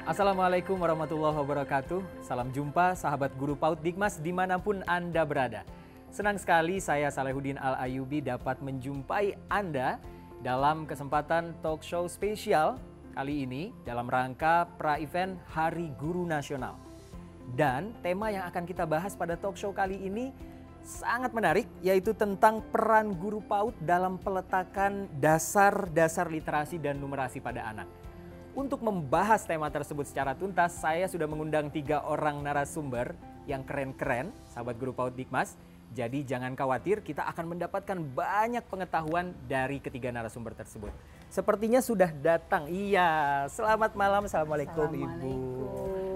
Assalamualaikum warahmatullahi wabarakatuh. Salam jumpa sahabat guru PAUD Dikmas dimanapun Anda berada. Senang sekali saya Salehuddin Al-Ayubi dapat menjumpai Anda dalam kesempatan talk show spesial kali ini dalam rangka pra-event Hari Guru Nasional. Dan tema yang akan kita bahas pada talk show kali ini sangat menarik, yaitu tentang peran guru PAUD dalam peletakan dasar-dasar literasi dan numerasi pada anak. Untuk membahas tema tersebut secara tuntas, saya sudah mengundang 3 orang narasumber yang keren-keren, sahabat guru PAUD Dikmas. Jadi jangan khawatir, kita akan mendapatkan banyak pengetahuan dari ketiga narasumber tersebut. Sepertinya sudah datang. Iya, selamat malam. Assalamualaikum Ibu.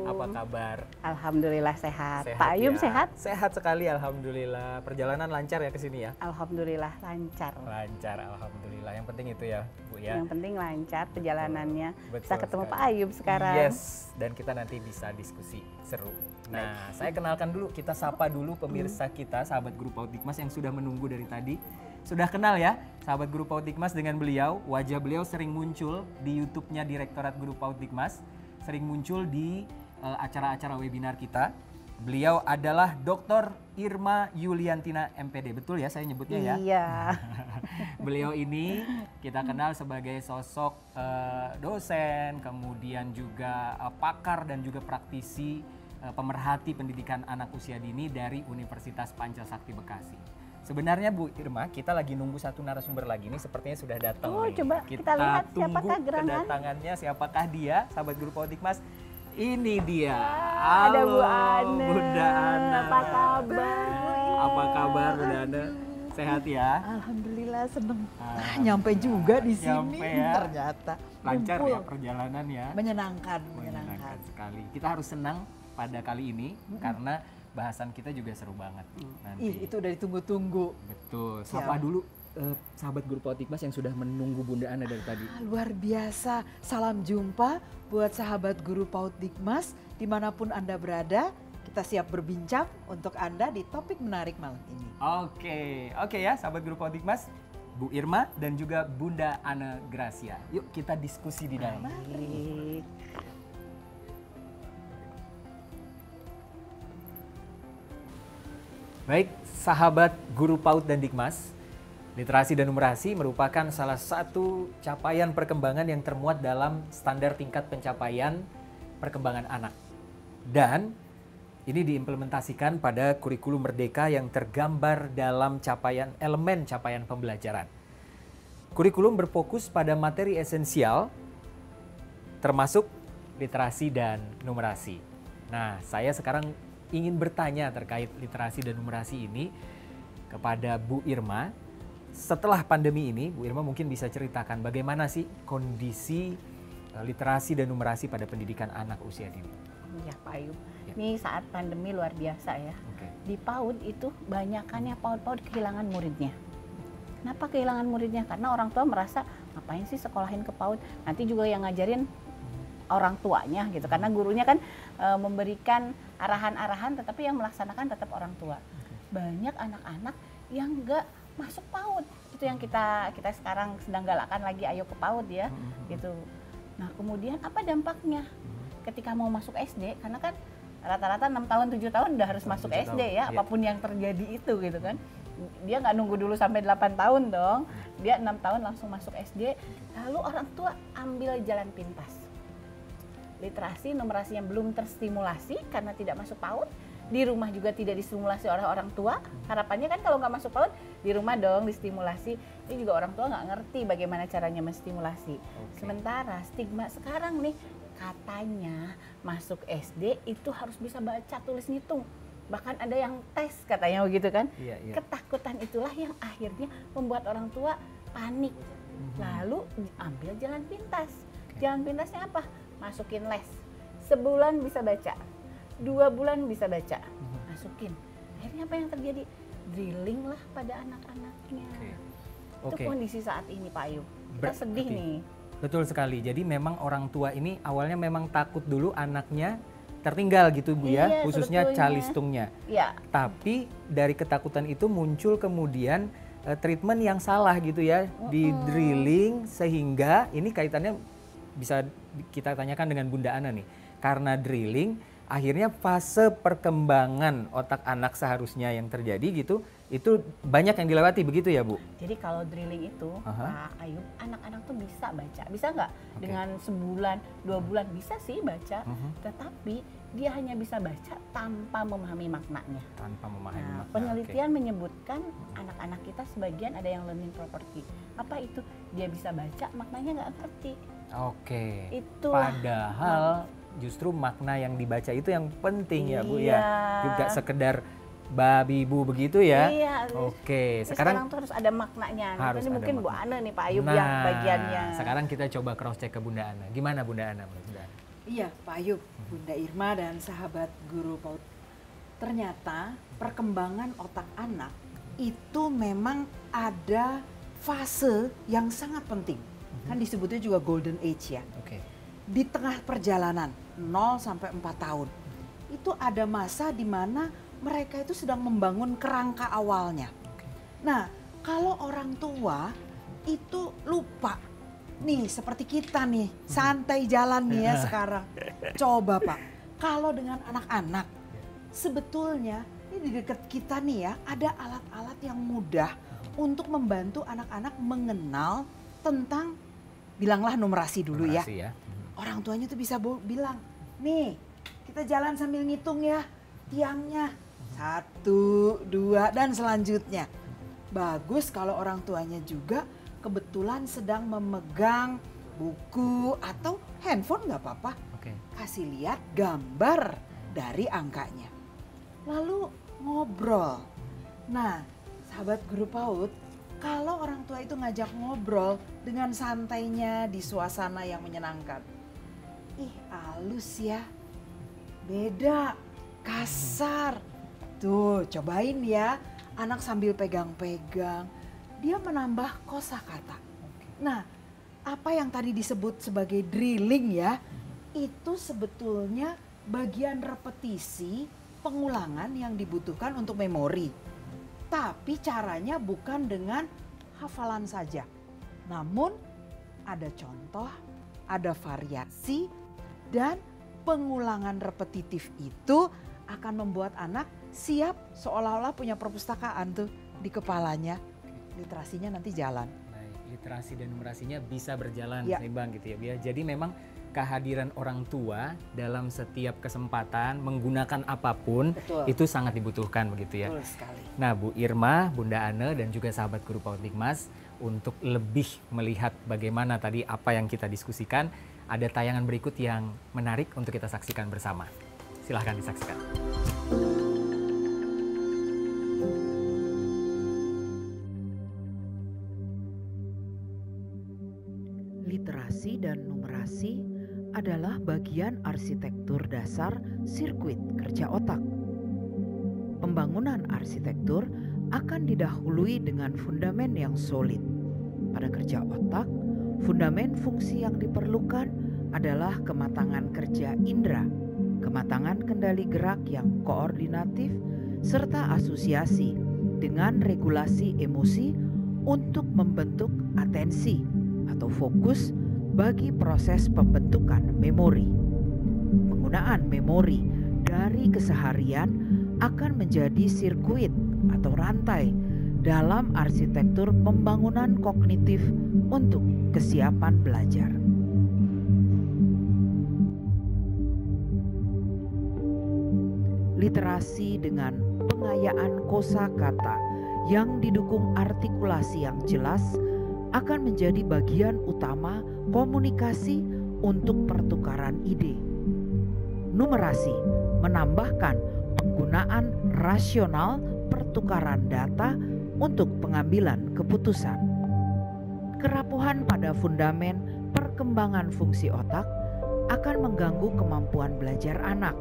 Apa kabar? Alhamdulillah sehat. Sehat Pak Ayub ya? sehat? Sehat sekali, alhamdulillah. Perjalanan lancar ya ke sini ya? Alhamdulillah lancar. Lancar, alhamdulillah. Yang penting itu ya, Bu ya. Yang penting lancar perjalanannya. Betul Bisa ketemu sekali. Pak Ayub sekarang. Yes, dan kita nanti bisa diskusi seru. Nah, saya kenalkan dulu, kita sapa dulu pemirsa kita, sahabat guru PAUD Dikmas yang sudah menunggu dari tadi. Sudah kenal ya, sahabat guru PAUD Dikmas dengan beliau. Wajah beliau sering muncul di YouTube-nya Direktorat Guru PAUD Dikmas, sering muncul di acara-acara webinar kita. Beliau adalah Dr. Irma Yuliantina MPD, betul ya saya nyebutnya ya? Iya. Beliau ini kita kenal sebagai sosok dosen, kemudian juga pakar dan juga praktisi pemerhati pendidikan anak usia dini dari Universitas Pancasakti Bekasi. Sebenarnya Bu Irma, kita lagi nunggu satu narasumber lagi nih, sepertinya sudah datang. Oh, nih. coba kita lihat siapakah tunggu gerangan. kedatangannya, siapakah dia, sahabat guru PAUD Dikmas. Ini dia. Ada Bu Halo, Ana. Bunda Ana. Apa kabar? Apa kabar Bunda Ana? Sehat ya? Alhamdulillah seneng. Nyampe juga di sini. Nyampe ya. Ternyata Lancar ngumpul. ya perjalanan ya? Menyenangkan. Menyenangkan sekali. Kita harus senang pada kali ini karena bahasan kita juga seru banget nanti. Ih, itu udah ditunggu-tunggu. Betul. Sapa dulu sahabat guru PAUD Dikmas yang sudah menunggu Bunda Ana dari tadi. Luar biasa. Salam jumpa buat sahabat guru PAUD Dikmas dimanapun Anda berada. Kita siap berbincang untuk Anda di topik menarik malam ini. Oke ya sahabat guru PAUD Dikmas, Bu Irma dan juga Bunda Ana Gracia. Yuk kita diskusi di dalam. Mari. Baik, sahabat guru PAUD dan Dikmas, literasi dan numerasi merupakan salah satu capaian perkembangan yang termuat dalam standar tingkat pencapaian perkembangan anak. Dan ini diimplementasikan pada kurikulum merdeka yang tergambar dalam elemen capaian pembelajaran. Kurikulum berfokus pada materi esensial termasuk literasi dan numerasi. Nah, saya sekarang ingin bertanya terkait literasi dan numerasi ini kepada Bu Irma. Setelah pandemi ini, Bu Irma mungkin bisa ceritakan bagaimana sih kondisi literasi dan numerasi pada pendidikan anak usia dini. Iya Pak Ayub. Ya. Ini saat pandemi luar biasa ya. Oke. Di PAUD itu banyakannya PAUD kehilangan muridnya. Kenapa kehilangan muridnya? Karena orang tua merasa ngapain sih sekolahin ke PAUD? Nanti juga yang ngajarin orang tuanya gitu. Karena gurunya kan memberikan arahan-arahan, tetapi yang melaksanakan tetap orang tua. Banyak anak-anak yang nggak masuk PAUD. Itu yang kita sekarang sedang galakan lagi, ayo ke PAUD ya, gitu. Nah kemudian apa dampaknya? Ketika mau masuk SD, karena kan rata-rata 6 tahun, 7 tahun udah harus masuk 7 SD ya, apapun yang terjadi itu gitu kan. Dia nggak nunggu dulu sampai 8 tahun dong, dia 6 tahun langsung masuk SD, lalu orang tua ambil jalan pintas. Literasi, numerasi yang belum terstimulasi karena tidak masuk PAUD, di rumah juga tidak distimulasi oleh orang tua. Harapannya kan kalau nggak masuk PAUD, di rumah dong distimulasi. Ini juga orang tua nggak ngerti bagaimana caranya menstimulasi. Sementara stigma sekarang nih, katanya masuk SD itu harus bisa baca, tulis, ngitung. Bahkan ada yang tes katanya begitu kan. Iya. Ketakutan itulah yang akhirnya membuat orang tua panik. Lalu ambil jalan pintas. Jalan pintasnya apa? Masukin les. Sebulan bisa baca. 2 bulan bisa baca. Masukin. Akhirnya apa yang terjadi? Drilling lah pada anak-anaknya. Itu kondisi saat ini Pak Ayub. Kita sedih nih. Betul sekali. Jadi memang orang tua ini awalnya memang takut dulu anaknya tertinggal gitu Bu ya, Iya, khususnya sebetulnya. calistungnya. Ya, Tapi dari ketakutan itu muncul kemudian treatment yang salah gitu ya, di drilling sehingga ini kaitannya bisa kita tanyakan dengan Bunda Ana nih. Karena drilling, akhirnya fase perkembangan otak anak seharusnya yang terjadi gitu, itu banyak yang dilewati begitu ya Bu? Jadi kalau drilling itu, Pak Ayub, anak-anak tuh bisa baca. Bisa nggak dengan sebulan, 2 bulan? Bisa sih baca, tetapi dia hanya bisa baca tanpa memahami maknanya. Tanpa memahami makna. Penelitian menyebutkan anak-anak kita sebagian ada yang learning property. Apa itu? Dia bisa baca, maknanya nggak ngerti. Oke. Itulah. Padahal justru makna yang dibaca itu yang penting ya Bu ya. Iya. Juga sekedar babi bu begitu ya. Iya. Oke, Sekarang tuh harus ada maknanya. Harus Ini ada mungkin Bu makna. Ana nih Pak Ayub Nah, yang bagiannya. sekarang kita coba cross check ke Bunda Ana. Gimana Bunda Ana menurut Bunda Ana? Iya, Pak Ayub, Bunda Irma dan sahabat guru PAUD. Ternyata perkembangan otak anak itu memang ada fase yang sangat penting. Kan disebutnya juga golden age ya. Oke. Di tengah perjalanan 0 sampai 4 tahun. Itu ada masa di mana mereka itu sedang membangun kerangka awalnya. Nah, kalau orang tua itu lupa. Nih, seperti kita nih, santai jalan nih ya sekarang. Coba Pak, kalau dengan anak-anak, sebetulnya ini di dekat kita nih ya, ada alat-alat yang mudah untuk membantu anak-anak mengenal tentang, bilanglah numerasi dulu ya. Numerasi ya. Orang tuanya tuh bisa bilang, nih kita jalan sambil ngitung ya tiangnya. 1, 2, dan selanjutnya. Bagus kalau orang tuanya juga kebetulan sedang memegang buku atau handphone nggak apa-apa. Oke. Kasih lihat gambar dari angkanya. Lalu ngobrol. Nah, sahabat guru PAUD, kalau orang tua itu ngajak ngobrol dengan santainya di suasana yang menyenangkan. Ih, halus ya. Beda, kasar. Tuh, cobain ya. Anak sambil pegang-pegang, dia menambah kosakata. Nah, apa yang tadi disebut sebagai drilling ya, itu sebetulnya bagian repetisi pengulangan yang dibutuhkan untuk memori. Tapi caranya bukan dengan hafalan saja. Namun ada contoh, ada variasi, dan pengulangan repetitif itu akan membuat anak siap seolah-olah punya perpustakaan tuh di kepalanya. Literasinya nanti jalan. Baik, literasi dan numerasinya bisa berjalan Ya. seimbang gitu ya Bu ya. Jadi memang kehadiran orang tua dalam setiap kesempatan menggunakan apapun Betul. itu sangat dibutuhkan begitu ya. Betul sekali. Nah Bu Irma, Bunda Ana dan juga sahabat guru PAUD Dikmas, untuk lebih melihat bagaimana tadi apa yang kita diskusikan, ada tayangan berikut yang menarik untuk kita saksikan bersama. Silahkan disaksikan. Literasi dan numerasi adalah bagian arsitektur dasar sirkuit kerja otak. Pembangunan arsitektur akan didahului dengan fundamen yang solid. Pada kerja otak, fundamen fungsi yang diperlukan adalah kematangan kerja indera, kematangan kendali gerak yang koordinatif, serta asosiasi dengan regulasi emosi untuk membentuk atensi atau fokus bagi proses pembentukan memori. Penggunaan memori dari keseharian akan menjadi sirkuit atau rantai dalam arsitektur pembangunan kognitif untuk kesiapan belajar. Literasi dengan pengayaan kosakata yang didukung artikulasi yang jelas akan menjadi bagian utama komunikasi untuk pertukaran ide. Numerasi menambahkan penggunaan rasional pertukaran data untuk pengambilan keputusan. Kerapuhan pada fundamen perkembangan fungsi otak akan mengganggu kemampuan belajar anak.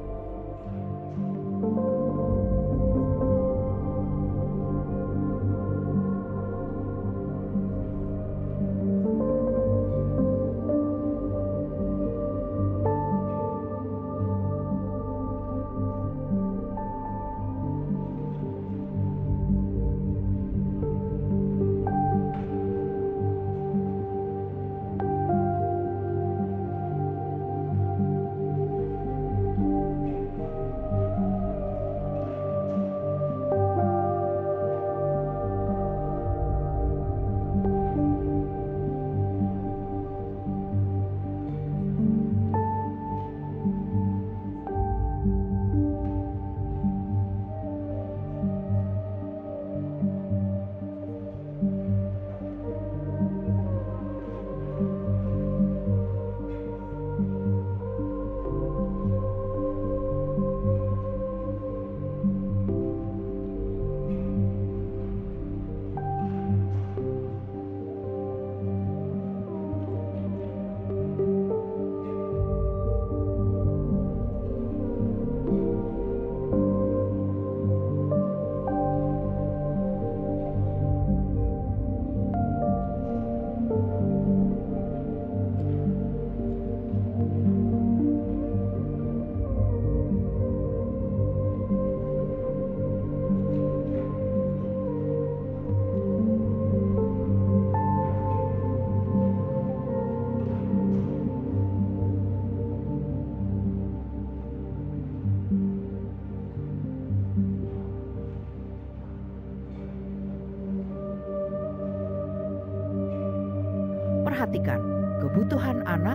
memperhatikan kebutuhan anak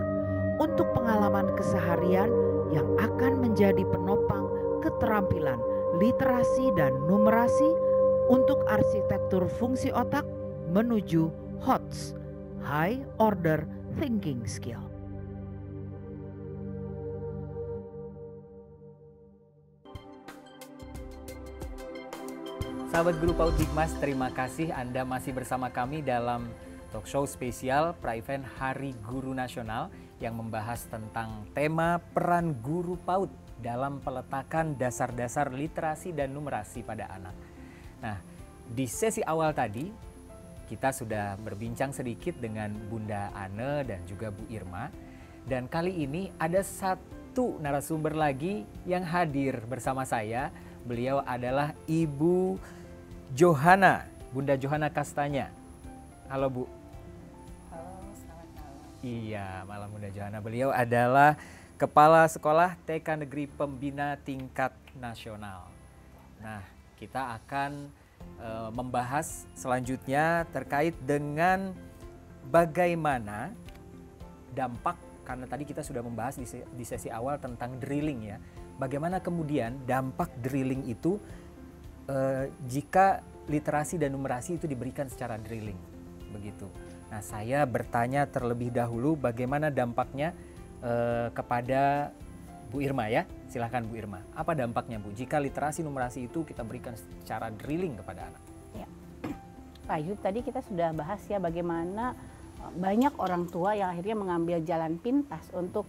untuk pengalaman keseharian yang akan menjadi penopang keterampilan literasi dan numerasi untuk arsitektur fungsi otak menuju HOTS, High Order Thinking Skill. Sahabat Guru PAUD Dikmas, terima kasih Anda masih bersama kami dalam talk show spesial pra-event Hari Guru Nasional yang membahas tentang tema peran guru PAUD dalam peletakan dasar-dasar literasi dan numerasi pada anak. Nah, di sesi awal tadi kita sudah berbincang sedikit dengan Bunda Ane dan juga Bu Irma. Dan kali ini ada satu narasumber lagi yang hadir bersama saya. Beliau adalah Ibu Johana, Bunda Johana Kastanya. Halo Bu. Halo, selamat malam. Iya, malam Bunda Johana. Beliau adalah Kepala Sekolah TK Negeri Pembina Tingkat Nasional. Nah, kita akan membahas selanjutnya terkait dengan bagaimana dampak, karena tadi kita sudah membahas di sesi awal tentang drilling ya. Bagaimana kemudian dampak drilling itu jika literasi dan numerasi itu diberikan secara drilling, begitu. Nah, saya bertanya terlebih dahulu bagaimana dampaknya kepada Bu Irma ya. Silahkan Bu Irma, apa dampaknya Bu jika literasi numerasi itu kita berikan secara drilling kepada anak? Ya. Pak Ayub, tadi kita sudah bahas ya bagaimana banyak orang tua yang akhirnya mengambil jalan pintas untuk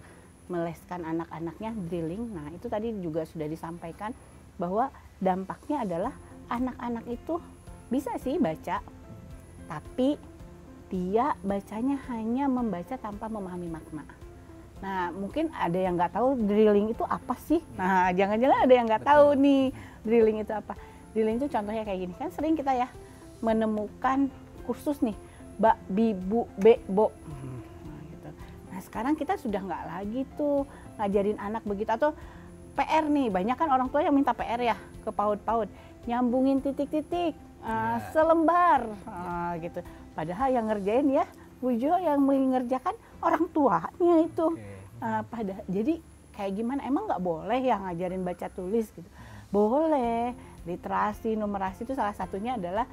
meleskan anak-anaknya drilling. Nah, itu tadi juga sudah disampaikan bahwa dampaknya adalah anak-anak itu bisa sih baca, tapi dia bacanya hanya membaca tanpa memahami makna. Nah, mungkin ada yang nggak tahu drilling itu apa sih. Nah, jangan-jangan ada yang nggak tahu nih drilling itu apa. Drilling itu contohnya kayak gini, kan sering kita ya menemukan kursus nih, bak, bi, bu, be, bo. Nah, gitu. Nah, sekarang kita sudah nggak lagi tuh ngajarin anak begitu. Atau PR nih, banyak kan orang tua yang minta PR ya ke PAUD-PAUD, nyambungin titik-titik selembar gitu. Padahal yang ngerjain ya Bu Jo, yang mengerjakan orang tuanya itu. Jadi kayak gimana, emang nggak boleh ya ngajarin baca tulis gitu? Boleh. Literasi, numerasi itu salah satunya adalah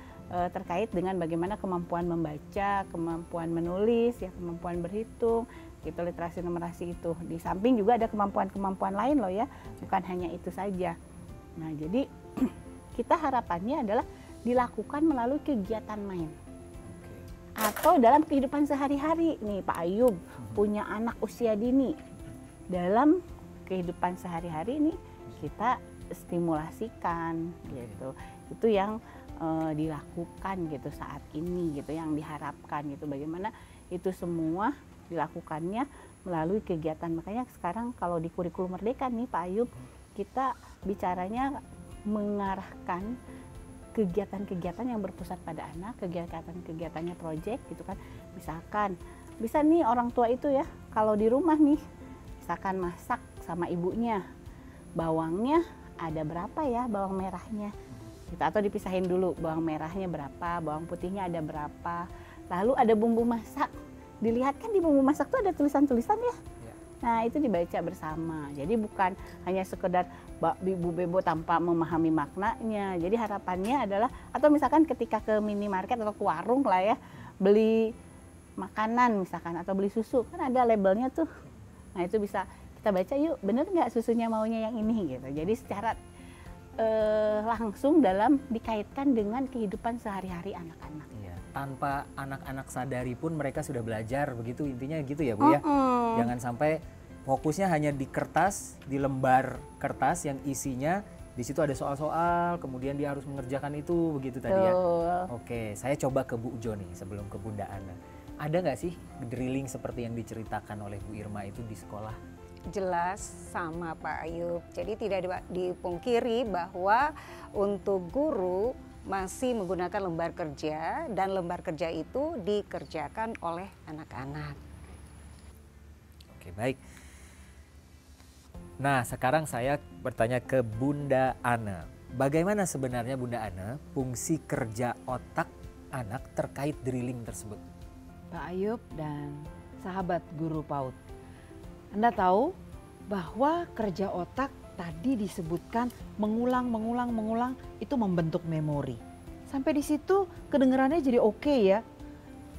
terkait dengan bagaimana kemampuan membaca, kemampuan menulis, ya kemampuan berhitung. Gitu, literasi numerasi itu. Di samping juga ada kemampuan-kemampuan lain loh ya, bukan hanya itu saja. Nah, jadi kita harapannya adalah dilakukan melalui kegiatan main. Atau dalam kehidupan sehari-hari. Nih Pak Ayub punya anak usia dini. Dalam kehidupan sehari-hari ini kita stimulasikan gitu. Itu yang dilakukan gitu saat ini gitu, yang diharapkan gitu. Bagaimana itu semua dilakukannya melalui kegiatan. Makanya sekarang kalau di kurikulum Merdeka nih Pak Ayub, kita bicaranya mengarahkan kegiatan-kegiatan yang berpusat pada anak, kegiatan-kegiatannya proyek gitu kan. Misalkan bisa nih orang tua itu ya, kalau di rumah nih misalkan masak sama ibunya, bawangnya ada berapa ya, bawang merahnya gitu, atau dipisahin dulu bawang merahnya berapa, bawang putihnya ada berapa, lalu ada bumbu masak, dilihat kan di bumbu masak tuh ada tulisan-tulisan ya. Nah, itu dibaca bersama. Jadi bukan hanya sekedar bu bebo tanpa memahami maknanya. Jadi harapannya adalah, atau misalkan ketika ke minimarket atau ke warung lah ya, beli makanan misalkan atau beli susu, kan ada labelnya tuh. Nah, itu bisa kita baca, yuk bener nggak susunya maunya yang ini gitu. Jadi secara langsung dikaitkan dengan kehidupan sehari-hari anak-anak. Tanpa anak-anak sadari pun mereka sudah belajar, begitu intinya gitu ya Bu ya. Jangan sampai fokusnya hanya di kertas, di lembar kertas yang isinya di situ ada soal-soal, kemudian dia harus mengerjakan itu, begitu tadi ya. Oke, saya coba ke Bu Jo nih sebelum ke Bunda Ana. Ada nggak sih drilling seperti yang diceritakan oleh Bu Irma itu di sekolah? Jelas sama Pak Ayub. Jadi tidak dipungkiri bahwa untuk guru masih menggunakan lembar kerja, dan lembar kerja itu dikerjakan oleh anak-anak. Oke, baik. Nah, sekarang saya bertanya ke Bunda Ana. Bagaimana sebenarnya Bunda Ana fungsi kerja otak anak terkait drilling tersebut? Pak Ayub dan sahabat guru PAUD. Anda tahu bahwa kerja otak tadi disebutkan mengulang itu membentuk memori. Sampai di situ kedengarannya jadi oke ya.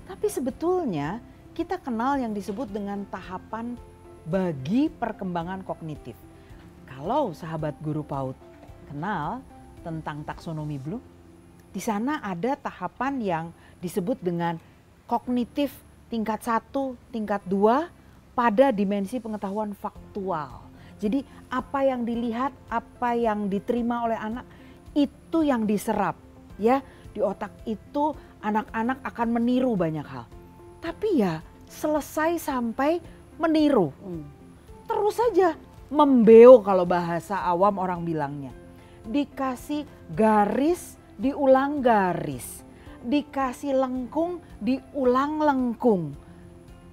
Tapi sebetulnya kita kenal yang disebut dengan tahapan bagi perkembangan kognitif. Kalau sahabat guru PAUD kenal tentang taksonomi Bloom, di sana ada tahapan yang disebut dengan kognitif tingkat 1, tingkat 2 pada dimensi pengetahuan faktual. Jadi apa yang dilihat, apa yang diterima oleh anak itu yang diserap ya. Di otak itu anak-anak akan meniru banyak hal. Tapi ya selesai sampai meniru. Terus saja membeo kalau bahasa awam orang bilangnya. Dikasih garis, diulang garis. Dikasih lengkung, diulang lengkung.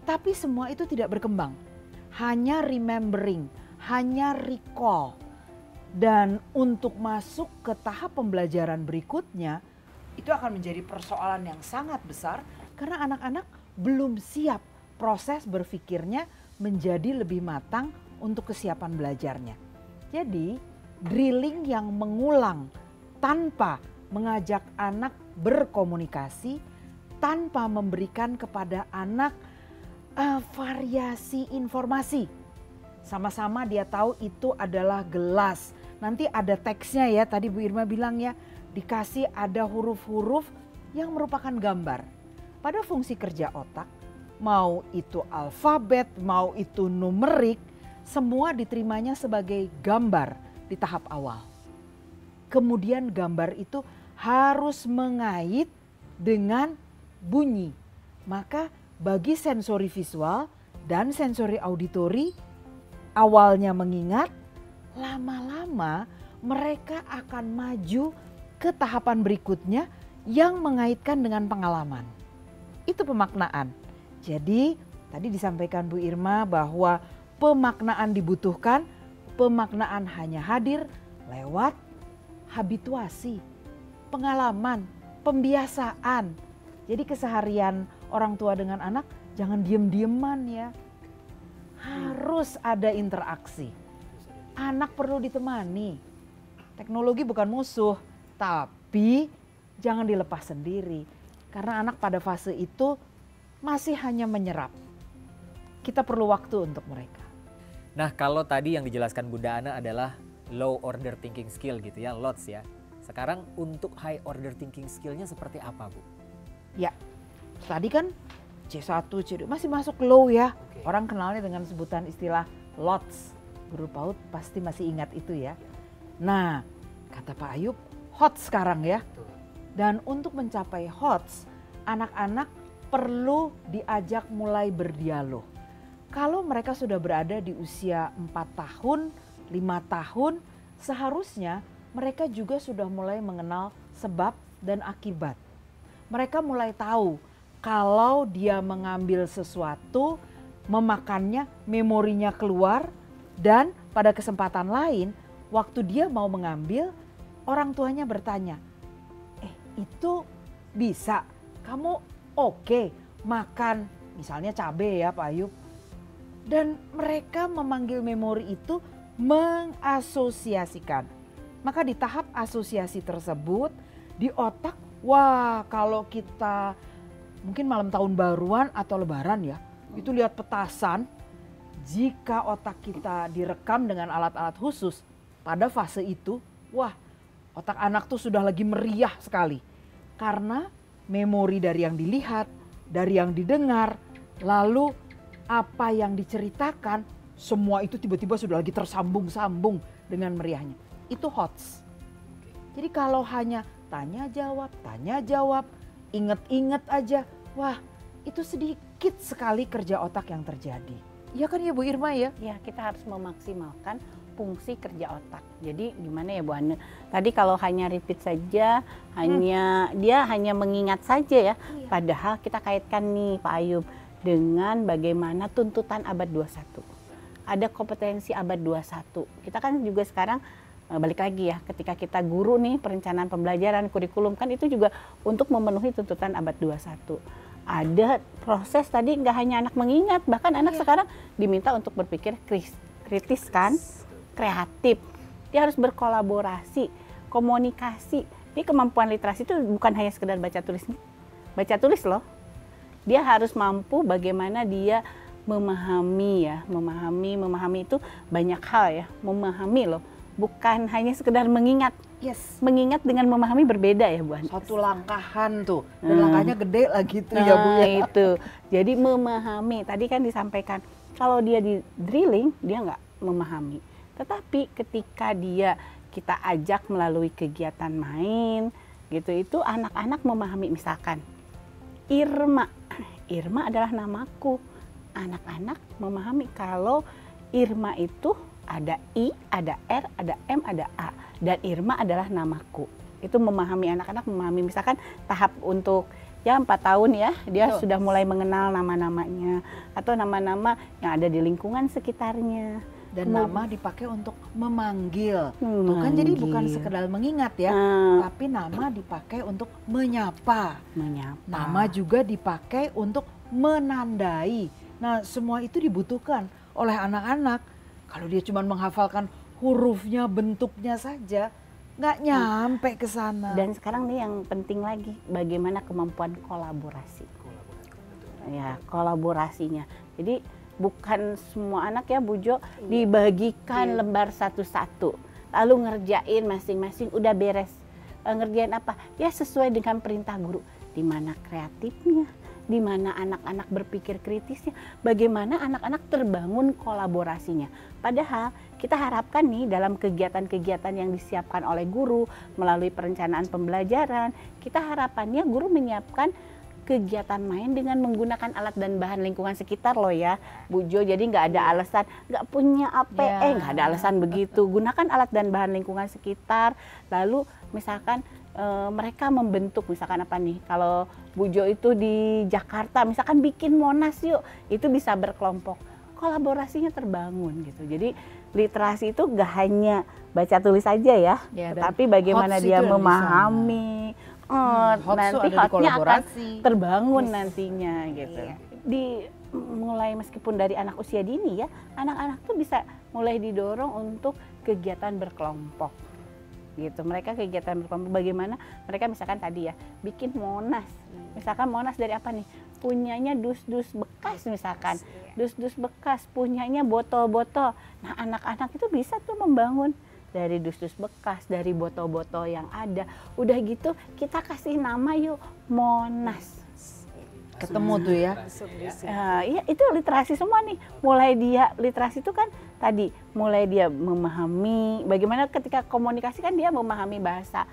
Tapi semua itu tidak berkembang. Hanya remembering, hanya recall. Dan untuk masuk ke tahap pembelajaran berikutnya, itu akan menjadi persoalan yang sangat besar karena anak-anak belum siap proses berpikirnya menjadi lebih matang untuk kesiapan belajarnya. Jadi drilling yang mengulang tanpa mengajak anak berkomunikasi, tanpa memberikan kepada anak variasi informasi. Sama-sama dia tahu itu adalah gelas. Nanti ada teksnya ya, tadi Bu Irma bilang ya, dikasih ada huruf-huruf yang merupakan gambar. Pada fungsi kerja otak, mau itu alfabet, mau itu numerik, semua diterimanya sebagai gambar di tahap awal. Kemudian gambar itu harus mengait dengan bunyi. Maka bagi sensori visual dan sensori auditori, awalnya mengingat, lama-lama mereka akan maju ke tahapan berikutnya yang mengaitkan dengan pengalaman. Itu pemaknaan. Jadi tadi disampaikan Bu Irma bahwa pemaknaan dibutuhkan, pemaknaan hanya hadir lewat habituasi, pengalaman, pembiasaan. Jadi keseharian orang tua dengan anak jangan diem-dieman ya. Harus ada interaksi. Anak perlu ditemani. Teknologi bukan musuh, tapi jangan dilepas sendiri. Karena anak pada fase itu masih hanya menyerap. Kita perlu waktu untuk mereka. Nah, kalau tadi yang dijelaskan Bunda Ana adalah low order thinking skill gitu ya, LOTS ya. Sekarang untuk high order thinking skillnya seperti apa, Bu? Ya, tadi kan C1, C2 masih masuk low ya. Orang kenalnya dengan sebutan istilah LOTS. Guru PAUD pasti masih ingat itu ya. Nah, kata Pak Ayub, hot sekarang ya. Dan untuk mencapai HOTS, anak-anak perlu diajak mulai berdialog. Kalau mereka sudah berada di usia 4 tahun, 5 tahun, seharusnya mereka juga sudah mulai mengenal sebab dan akibat. Mereka mulai tahu kalau dia mengambil sesuatu, memakannya, memorinya keluar, dan pada kesempatan lain, waktu dia mau mengambil, orang tuanya bertanya, itu bisa, kamu oke makan misalnya cabai ya Pak Ayub. Dan mereka memanggil memori itu mengasosiasikan. Maka di tahap asosiasi tersebut di otak, wah kalau kita mungkin malam tahun baruan atau lebaran ya, itu lihat petasan, jika otak kita direkam dengan alat-alat khusus pada fase itu, wah otak anak tuh sudah lagi meriah sekali. Karena memori dari yang dilihat, dari yang didengar, lalu apa yang diceritakan, semua itu tiba-tiba sudah lagi tersambung-sambung dengan meriahnya. Itu HOTS. Jadi kalau hanya tanya jawab, inget-inget aja, wah itu sedikit sekali kerja otak yang terjadi. Iya kan ya Bu Irma ya? Ya, kita harus memaksimalkan fungsi kerja otak. Jadi gimana ya Bu Ana? Tadi kalau hanya repeat saja, dia hanya mengingat saja ya. Padahal kita kaitkan nih Pak Ayub dengan bagaimana tuntutan abad 21. Ada kompetensi abad 21. Kita kan juga sekarang balik lagi ya, ketika kita guru nih perencanaan pembelajaran kurikulum kan itu juga untuk memenuhi tuntutan abad 21. ada proses tadi, nggak hanya anak mengingat, bahkan anak sekarang diminta untuk berpikir kritis kan, kreatif. Dia harus berkolaborasi, komunikasi. Ini kemampuan literasi itu bukan hanya sekedar baca tulis loh. Dia harus mampu bagaimana dia memahami ya, memahami itu banyak hal ya, memahami loh, bukan hanya sekedar mengingat. Yes. Mengingat dengan memahami berbeda ya Bu Andi. Satu langkahan tuh, dan langkahnya gede lagi tuh ya Bu ya. Itu, jadi memahami, tadi kan disampaikan, kalau dia di drilling, dia nggak memahami. Tetapi ketika kita ajak melalui kegiatan main, gitu, itu anak-anak memahami. Misalkan, Irma adalah namaku. Anak-anak memahami kalau Irma itu ada I, ada R, ada M, ada A. Dan Irma adalah namaku. Itu memahami, anak-anak memahami. Misalkan tahap untuk ya 4 tahun ya, dia sudah mulai mengenal nama-namanya. Atau nama-nama yang ada di lingkungan sekitarnya. Dan nama dipakai untuk memanggil. Tuh kan jadi bukan sekedar mengingat ya, tapi nama dipakai untuk menyapa. Nama juga dipakai untuk menandai. Nah, semua itu dibutuhkan oleh anak-anak. Kalau dia cuma menghafalkan hurufnya, bentuknya saja, nggak nyampe ke sana. Dan sekarang nih yang penting lagi, bagaimana kemampuan kolaborasi. Ya, kolaborasinya. Jadi bukan semua anak ya Bu Jo dibagikan lembar satu-satu, lalu ngerjain masing-masing udah beres. Ngerjain apa? Ya sesuai dengan perintah guru. Di mana kreatifnya, di mana anak-anak berpikir kritisnya, bagaimana anak-anak terbangun kolaborasinya. Padahal kita harapkan nih dalam kegiatan-kegiatan yang disiapkan oleh guru melalui perencanaan pembelajaran, kita harapannya guru menyiapkan kegiatan main dengan menggunakan alat dan bahan lingkungan sekitar loh ya Bu Jo. Jadi nggak ada alasan nggak punya APE, nggak ada alasan begitu. Gunakan alat dan bahan lingkungan sekitar. Lalu misalkan mereka membentuk, misalkan apa nih, kalau Bu Jo itu di Jakarta misalkan bikin Monas yuk, itu bisa berkelompok, kolaborasinya terbangun gitu. Jadi literasi itu gak hanya baca tulis saja ya, tapi bagaimana dia memahami. Nanti hotnya akan terbangun nantinya gitu. Mulai meskipun dari anak usia dini ya, anak-anak tuh bisa mulai didorong untuk kegiatan berkelompok gitu. Mereka kegiatan berkelompok, bagaimana mereka misalkan tadi ya bikin Monas. Misalkan Monas dari apa nih? Punyanya dus-dus bekas misalkan. Dus-dus bekas, punyanya botol-botol. Nah, anak-anak itu bisa tuh membangun dari dus-dus bekas, dari botol-botol yang ada. Udah gitu kita kasih nama yuk, Monas. Ketemu tuh ya. Iya, itu literasi semua nih. Mulai dia literasi itu kan tadi mulai dia memahami bagaimana ketika komunikasi kan dia memahami bahasa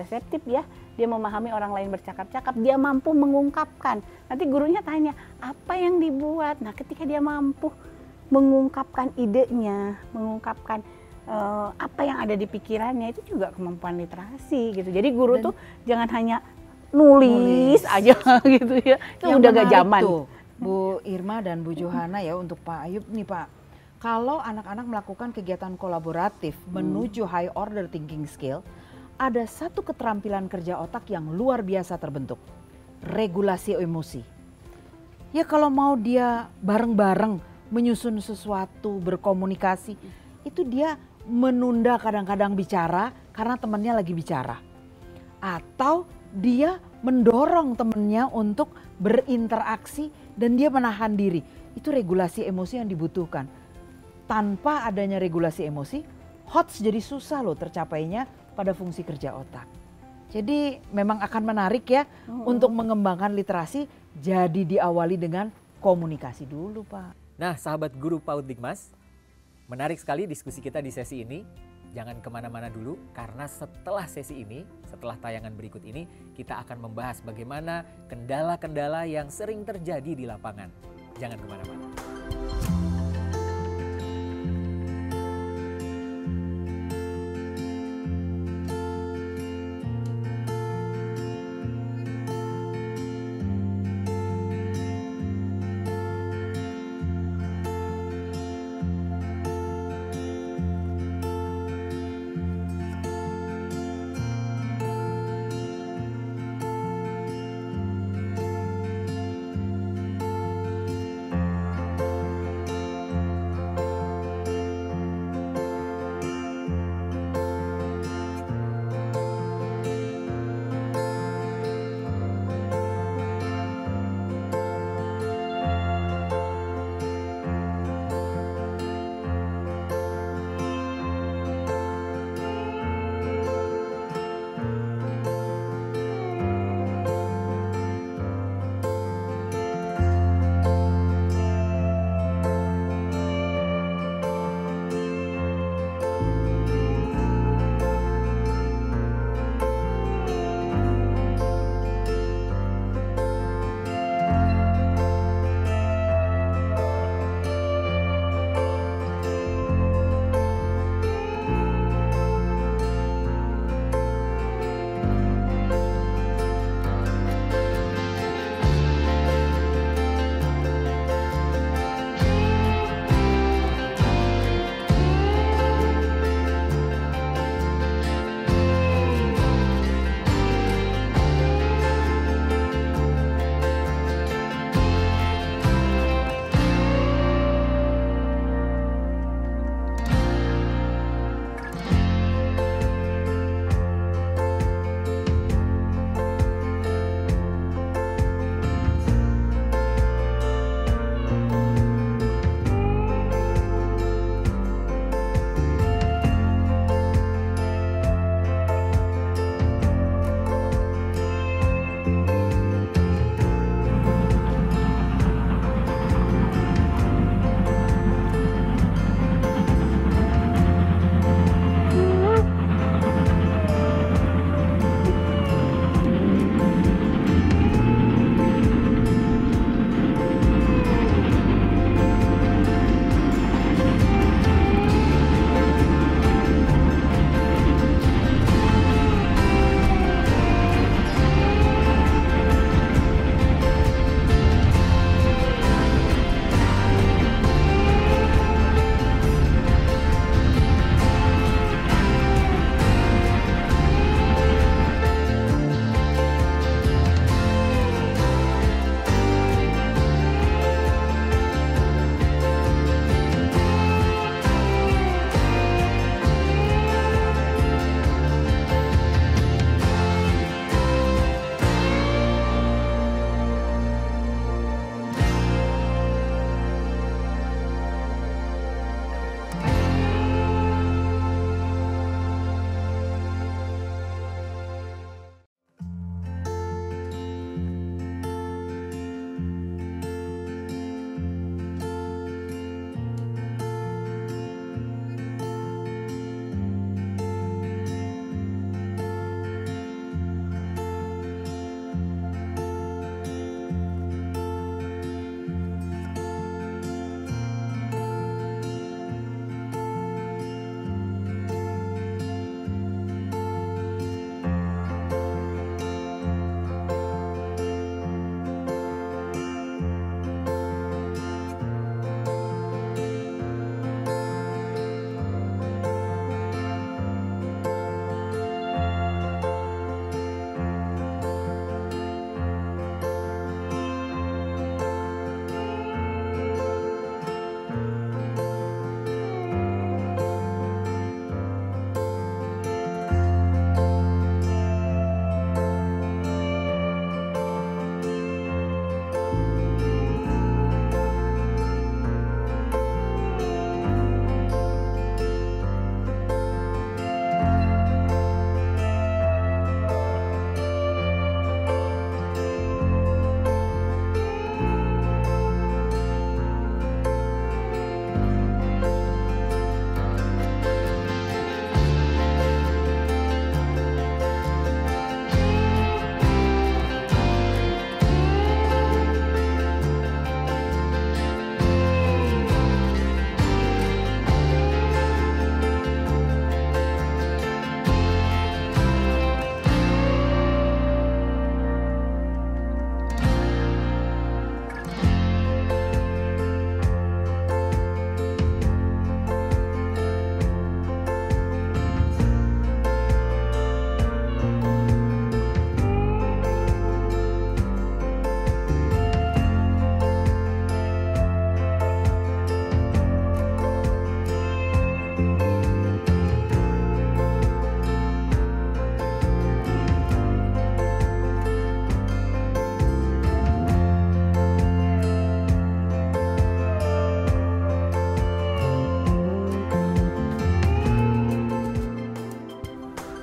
reseptif ya. Dia memahami orang lain bercakap-cakap, dia mampu mengungkapkan. Nanti gurunya tanya, "Apa yang dibuat?" Nah, ketika dia mampu mengungkapkan idenya, mengungkapkan apa yang ada di pikirannya, itu juga kemampuan literasi gitu. Jadi guru tuh jangan hanya nulis aja gitu ya. Itu udah gak zaman. Tuh, Bu Irma dan Bu Johana ya, untuk Pak Ayub nih Pak. Kalau anak-anak melakukan kegiatan kolaboratif menuju high order thinking skill, ada satu keterampilan kerja otak yang luar biasa terbentuk. Regulasi emosi. Ya kalau mau dia bareng-bareng menyusun sesuatu, berkomunikasi, itu dia menunda kadang-kadang bicara karena temannya lagi bicara. Atau dia mendorong temennya untuk berinteraksi dan dia menahan diri. Itu regulasi emosi yang dibutuhkan. Tanpa adanya regulasi emosi, HOTS jadi susah loh tercapainya pada fungsi kerja otak. Jadi memang akan menarik ya untuk mengembangkan literasi, jadi diawali dengan komunikasi dulu Pak. Nah sahabat guru PAUD Digmas, menarik sekali diskusi kita di sesi ini. Jangan kemana-mana dulu, karena setelah sesi ini, setelah tayangan berikut ini, kita akan membahas bagaimana kendala-kendala yang sering terjadi di lapangan. Jangan kemana-mana.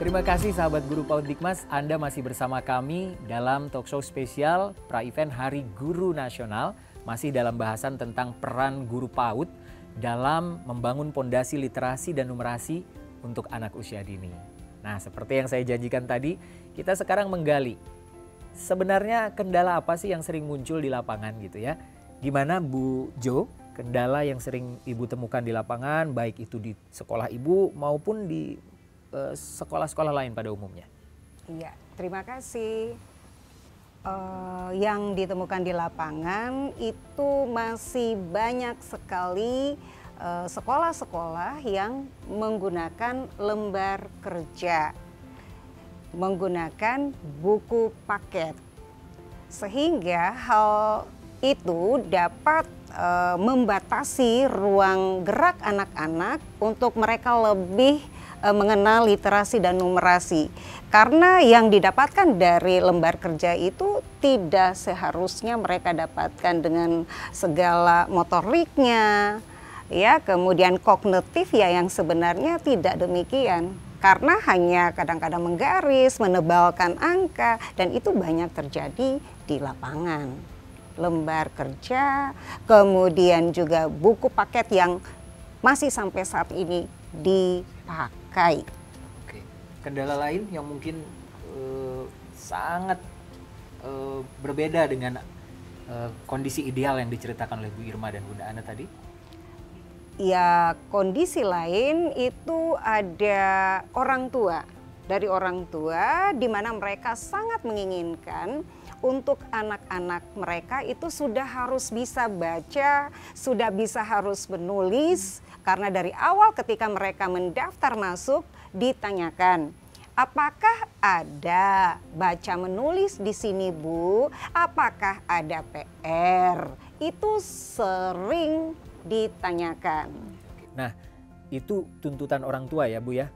Terima kasih sahabat guru PAUD Dikmas, Anda masih bersama kami dalam talkshow spesial pra-event Hari Guru Nasional, masih dalam bahasan tentang peran guru PAUD dalam membangun pondasi literasi dan numerasi untuk anak usia dini. Nah, seperti yang saya janjikan tadi, kita sekarang menggali sebenarnya kendala apa sih yang sering muncul di lapangan gitu ya. Gimana Bu Jo, kendala yang sering Ibu temukan di lapangan, baik itu di sekolah Ibu maupun di sekolah-sekolah lain pada umumnya? Iya, terima kasih. Yang ditemukan di lapangan itu masih banyak sekali sekolah-sekolah yang menggunakan lembar kerja, menggunakan buku paket, sehingga hal itu dapat membatasi ruang gerak anak-anak untuk mereka lebih mengenal literasi dan numerasi. Karena yang didapatkan dari lembar kerja itu tidak seharusnya mereka dapatkan dengan segala motoriknya, ya, kemudian kognitif ya, yang sebenarnya tidak demikian. Karena hanya kadang-kadang menggaris, menebalkan angka, dan itu banyak terjadi di lapangan. Lembar kerja, kemudian juga buku paket yang masih sampai saat ini dipakai. Oke. Kendala lain yang mungkin sangat berbeda dengan kondisi ideal yang diceritakan oleh Bu Irma dan Bunda Ana tadi? Ya, kondisi lain itu ada orang tua. Dari orang tua di mana mereka sangat menginginkan untuk anak-anak mereka itu sudah harus bisa baca, sudah bisa harus menulis. Karena dari awal ketika mereka mendaftar masuk ditanyakan, apakah ada baca menulis di sini Bu? Apakah ada PR? Itu sering ditanyakan. Nah, itu tuntutan orang tua ya Bu ya.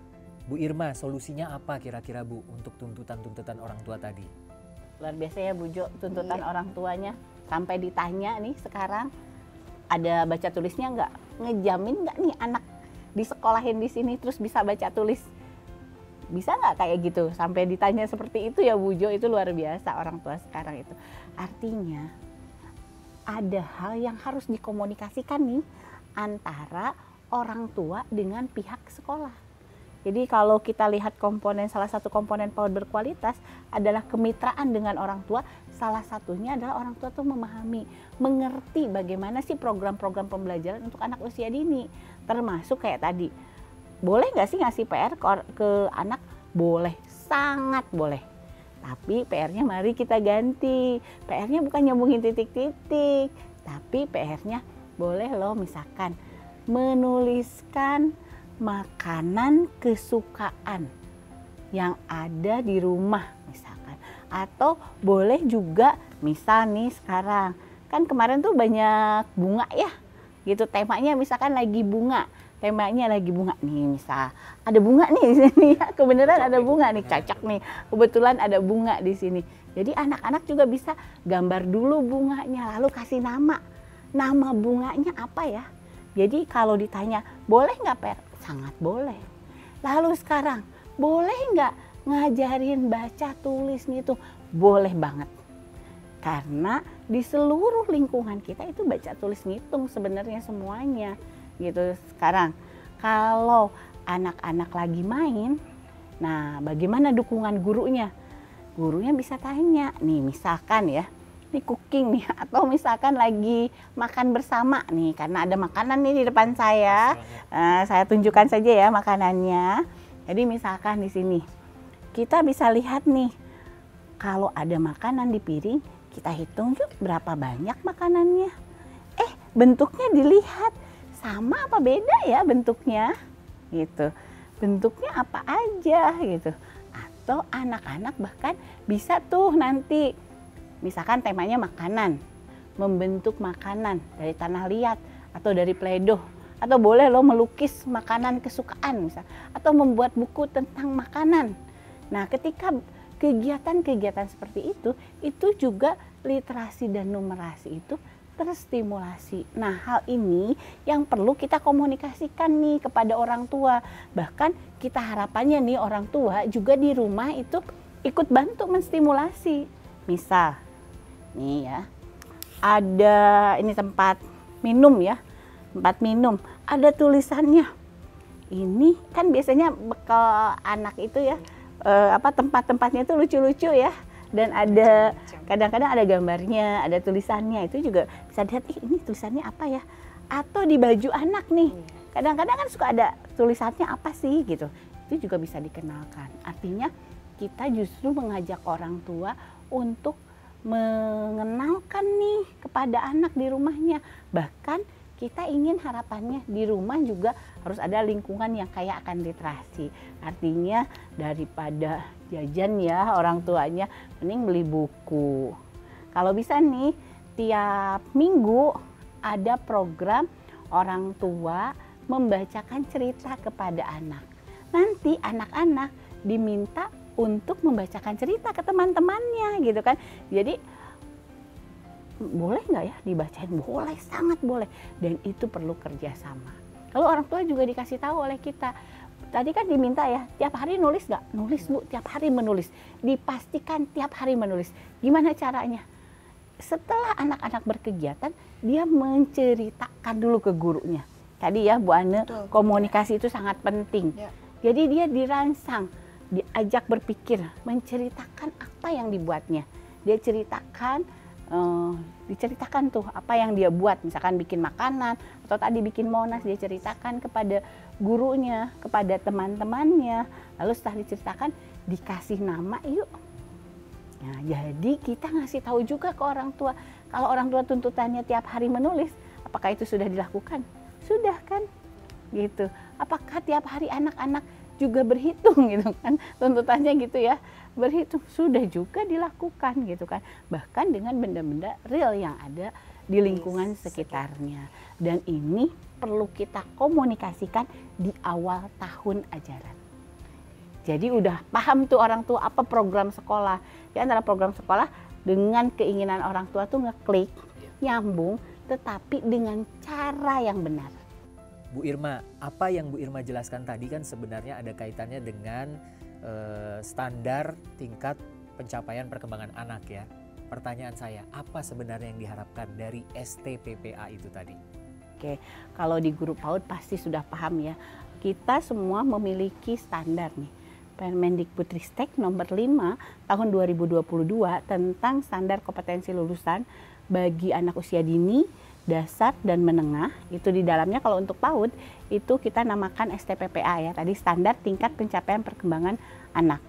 Bu Irma, solusinya apa kira-kira Bu untuk tuntutan-tuntutan orang tua tadi? Luar biasa ya Bu Jo, tuntutan orang tuanya. Sampai ditanya nih sekarang, ada baca tulisnya nggak? Ngejamin nggak nih anak disekolahin di sini terus bisa baca tulis? Bisa nggak kayak gitu? Sampai ditanya seperti itu ya Bu Jo, itu luar biasa orang tua sekarang itu. Artinya ada hal yang harus dikomunikasikan nih antara orang tua dengan pihak sekolah. Jadi kalau kita lihat komponen, salah satu komponen PAUD berkualitas adalah kemitraan dengan orang tua. Salah satunya adalah orang tua tuh memahami, mengerti bagaimana sih program-program pembelajaran untuk anak usia dini. Termasuk kayak tadi, boleh nggak sih ngasih PR ke anak? Boleh, sangat boleh. Tapi PR-nya mari kita ganti. PR-nya bukan nyambungin titik-titik, tapi PR-nya boleh loh misalkan menuliskan makanan kesukaan yang ada di rumah misalkan. Atau boleh juga misal nih sekarang, kan kemarin tuh banyak bunga ya gitu, temanya misalkan lagi bunga. Temanya lagi bunga nih, misal ada bunga nih di sini ya, kebenaran ada bunga nih, cocok nih, kebetulan ada bunga di sini. Jadi anak-anak juga bisa gambar dulu bunganya, lalu kasih nama bunganya apa ya. Jadi kalau ditanya boleh nggak Per? Sangat boleh. Lalu sekarang boleh nggak ngajarin baca tulis gitu? Boleh banget. Karena di seluruh lingkungan kita itu baca tulis ngitung sebenarnya semuanya. Gitu. Sekarang kalau anak-anak lagi main, nah bagaimana dukungan gurunya? Gurunya bisa tanya nih, misalkan ya, ini cooking nih, atau misalkan lagi makan bersama nih, karena ada makanan nih di depan saya. Saya tunjukkan saja ya makanannya. Jadi misalkan di sini kita bisa lihat nih, kalau ada makanan di piring, kita hitung yuk berapa banyak makanannya. Bentuknya dilihat. Sama apa beda ya bentuknya gitu, bentuknya apa aja gitu. Atau anak-anak bahkan bisa tuh nanti misalkan temanya makanan, membentuk makanan dari tanah liat atau dari Play-Doh, atau boleh lo melukis makanan kesukaan misal, atau membuat buku tentang makanan. Nah ketika kegiatan-kegiatan seperti itu juga literasi dan numerasi itu terstimulasi. Nah, hal ini yang perlu kita komunikasikan nih kepada orang tua. Bahkan kita harapannya nih orang tua juga di rumah itu ikut bantu menstimulasi. Misal, nih ya, ada ini tempat minum ya, tempat minum, ada tulisannya. Ini kan biasanya bekal anak itu ya, tempat-tempatnya itu lucu-lucu ya. Dan ada kadang-kadang ada gambarnya, ada tulisannya, itu juga bisa lihat ini tulisannya apa ya, atau di baju anak nih kadang-kadang kan suka ada tulisannya apa sih gitu, itu juga bisa dikenalkan. Artinya kita justru mengajak orang tua untuk mengenalkan nih kepada anak di rumahnya. Bahkan kita ingin harapannya di rumah juga harus ada lingkungan yang kaya akan literasi. Artinya daripada jajan ya orang tuanya, mending beli buku. Kalau bisa nih tiap minggu ada program orang tua membacakan cerita kepada anak. Nanti anak-anak diminta untuk membacakan cerita ke teman-temannya gitu kan. Jadi boleh nggak ya dibacain? Boleh, sangat boleh. Dan itu perlu kerjasama. Lalu orang tua juga dikasih tahu oleh kita. Tadi kan diminta ya, tiap hari nulis nggak? Nulis Bu, tiap hari menulis. Dipastikan tiap hari menulis. Gimana caranya? Setelah anak-anak berkegiatan, dia menceritakan dulu ke gurunya. Tadi ya Bu Ane, komunikasi itu sangat penting. Ya. Jadi dia dirangsang, diajak berpikir, menceritakan apa yang dibuatnya. Dia diceritakan tuh apa yang dia buat, misalkan bikin makanan atau tadi bikin monas, dia ceritakan kepada gurunya, kepada teman-temannya. Lalu setelah diceritakan dikasih nama yuk. Nah, jadi kita ngasih tahu juga ke orang tua. Kalau orang tua tuntutannya tiap hari menulis, apakah itu sudah dilakukan? Sudah kan? Gitu. Apakah tiap hari anak-anak juga berhitung gitu kan? Tuntutannya gitu ya. Berhitung sudah juga dilakukan gitu kan, bahkan dengan benda-benda real yang ada di lingkungan sekitarnya. Dan ini perlu kita komunikasikan di awal tahun ajaran. Jadi udah paham tuh orang tua apa program sekolah. Di antara program sekolah dengan keinginan orang tua tuh ngeklik, nyambung, tetapi dengan cara yang benar. Bu Irma, apa yang Bu Irma jelaskan tadi kan sebenarnya ada kaitannya dengan standar tingkat pencapaian perkembangan anak ya. Pertanyaan saya, apa sebenarnya yang diharapkan dari STPPA itu tadi? Oke, kalau di guru PAUD pasti sudah paham ya. Kita semua memiliki standar nih. Permendikbudristek nomor 5 tahun 2022 tentang standar kompetensi lulusan bagi anak usia dini, dasar dan menengah. Itu di dalamnya kalau untuk PAUD itu kita namakan STPPA ya, tadi standar tingkat pencapaian perkembangan anak.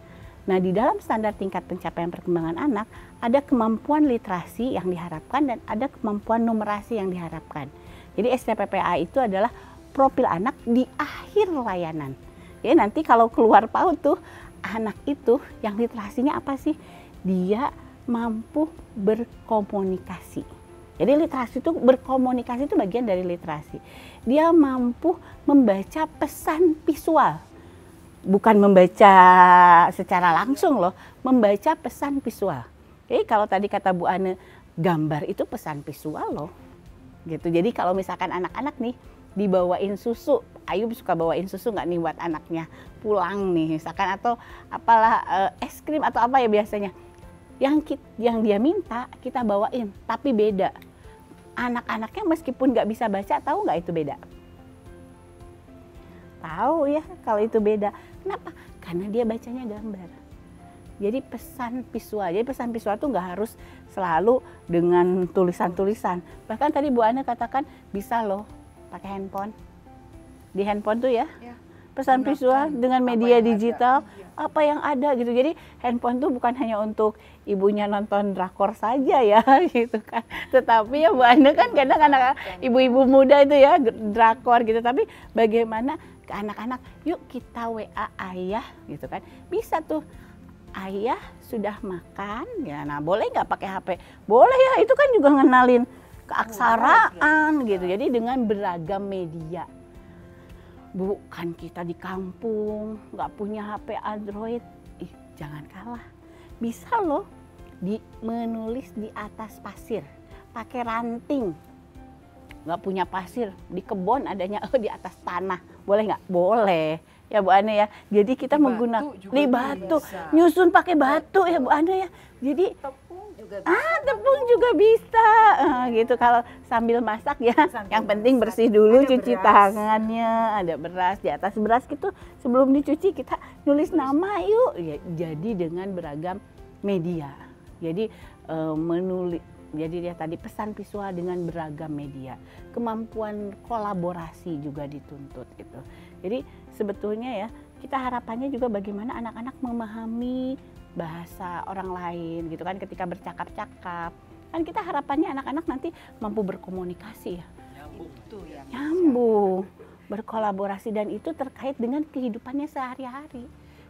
Nah, di dalam standar tingkat pencapaian perkembangan anak ada kemampuan literasi yang diharapkan dan ada kemampuan numerasi yang diharapkan. Jadi STPPA itu adalah profil anak di akhir layanan. Jadi nanti kalau keluar PAUD tuh anak itu yang literasinya apa sih? Dia mampu berkomunikasi. Jadi literasi itu berkomunikasi itu bagian dari literasi. Dia mampu membaca pesan visual. Bukan membaca secara langsung loh, membaca pesan visual. Jadi kalau tadi kata Bu Ane, gambar itu pesan visual loh. Gitu. Jadi kalau misalkan anak-anak nih dibawain susu, Ayub suka bawain susu nggak nih buat anaknya pulang nih misalkan, atau apalah es krim atau apa ya biasanya. Yang dia minta kita bawain, tapi beda. Anak-anaknya meskipun nggak bisa baca, tahu nggak itu beda? Tahu ya kalau itu beda. Kenapa? Karena dia bacanya gambar. Jadi pesan visual. Jadi pesan visual tuh nggak harus selalu dengan tulisan-tulisan. Bahkan tadi Bu Ana katakan bisa loh pakai handphone. Di handphone tuh ya. Pesan visual dengan media digital, apa yang ada gitu. Jadi handphone tuh bukan hanya untuk ibunya nonton drakor saja ya gitu kan. Tetapi ya Bu Anda kan kadang anak ibu-ibu muda itu ya drakor gitu. Tapi bagaimana ke anak-anak, yuk kita WA ayah gitu kan. Bisa tuh, ayah sudah makan ya. Nah boleh nggak pakai HP? Boleh ya, itu kan juga ngenalin keaksaraan gitu. Jadi dengan beragam media. Bukan kita di kampung, nggak punya HP Android, jangan kalah. Bisa loh menulis di atas pasir, pakai ranting. Nggak punya pasir, di kebun adanya di atas tanah. Boleh nggak? Boleh. Ya Bu Ane ya. Jadi kita menggunakan di batu, nyusun pakai batu ya Bu Ane ya. Jadi tepung juga bisa. Gitu kalau sambil masak ya. Yang penting bersih dulu, cuci tangannya. Ada beras, di atas beras gitu sebelum dicuci kita nulis nama yuk. Ya, jadi dengan beragam media. Jadi menulis. Jadi dia tadi pesan visual dengan beragam media, kemampuan kolaborasi juga dituntut gitu. Jadi sebetulnya ya kita harapannya juga bagaimana anak-anak memahami bahasa orang lain gitu kan ketika bercakap-cakap. Kan kita harapannya anak-anak nanti mampu berkomunikasi ya. Nyambung, berkolaborasi dan itu terkait dengan kehidupannya sehari-hari.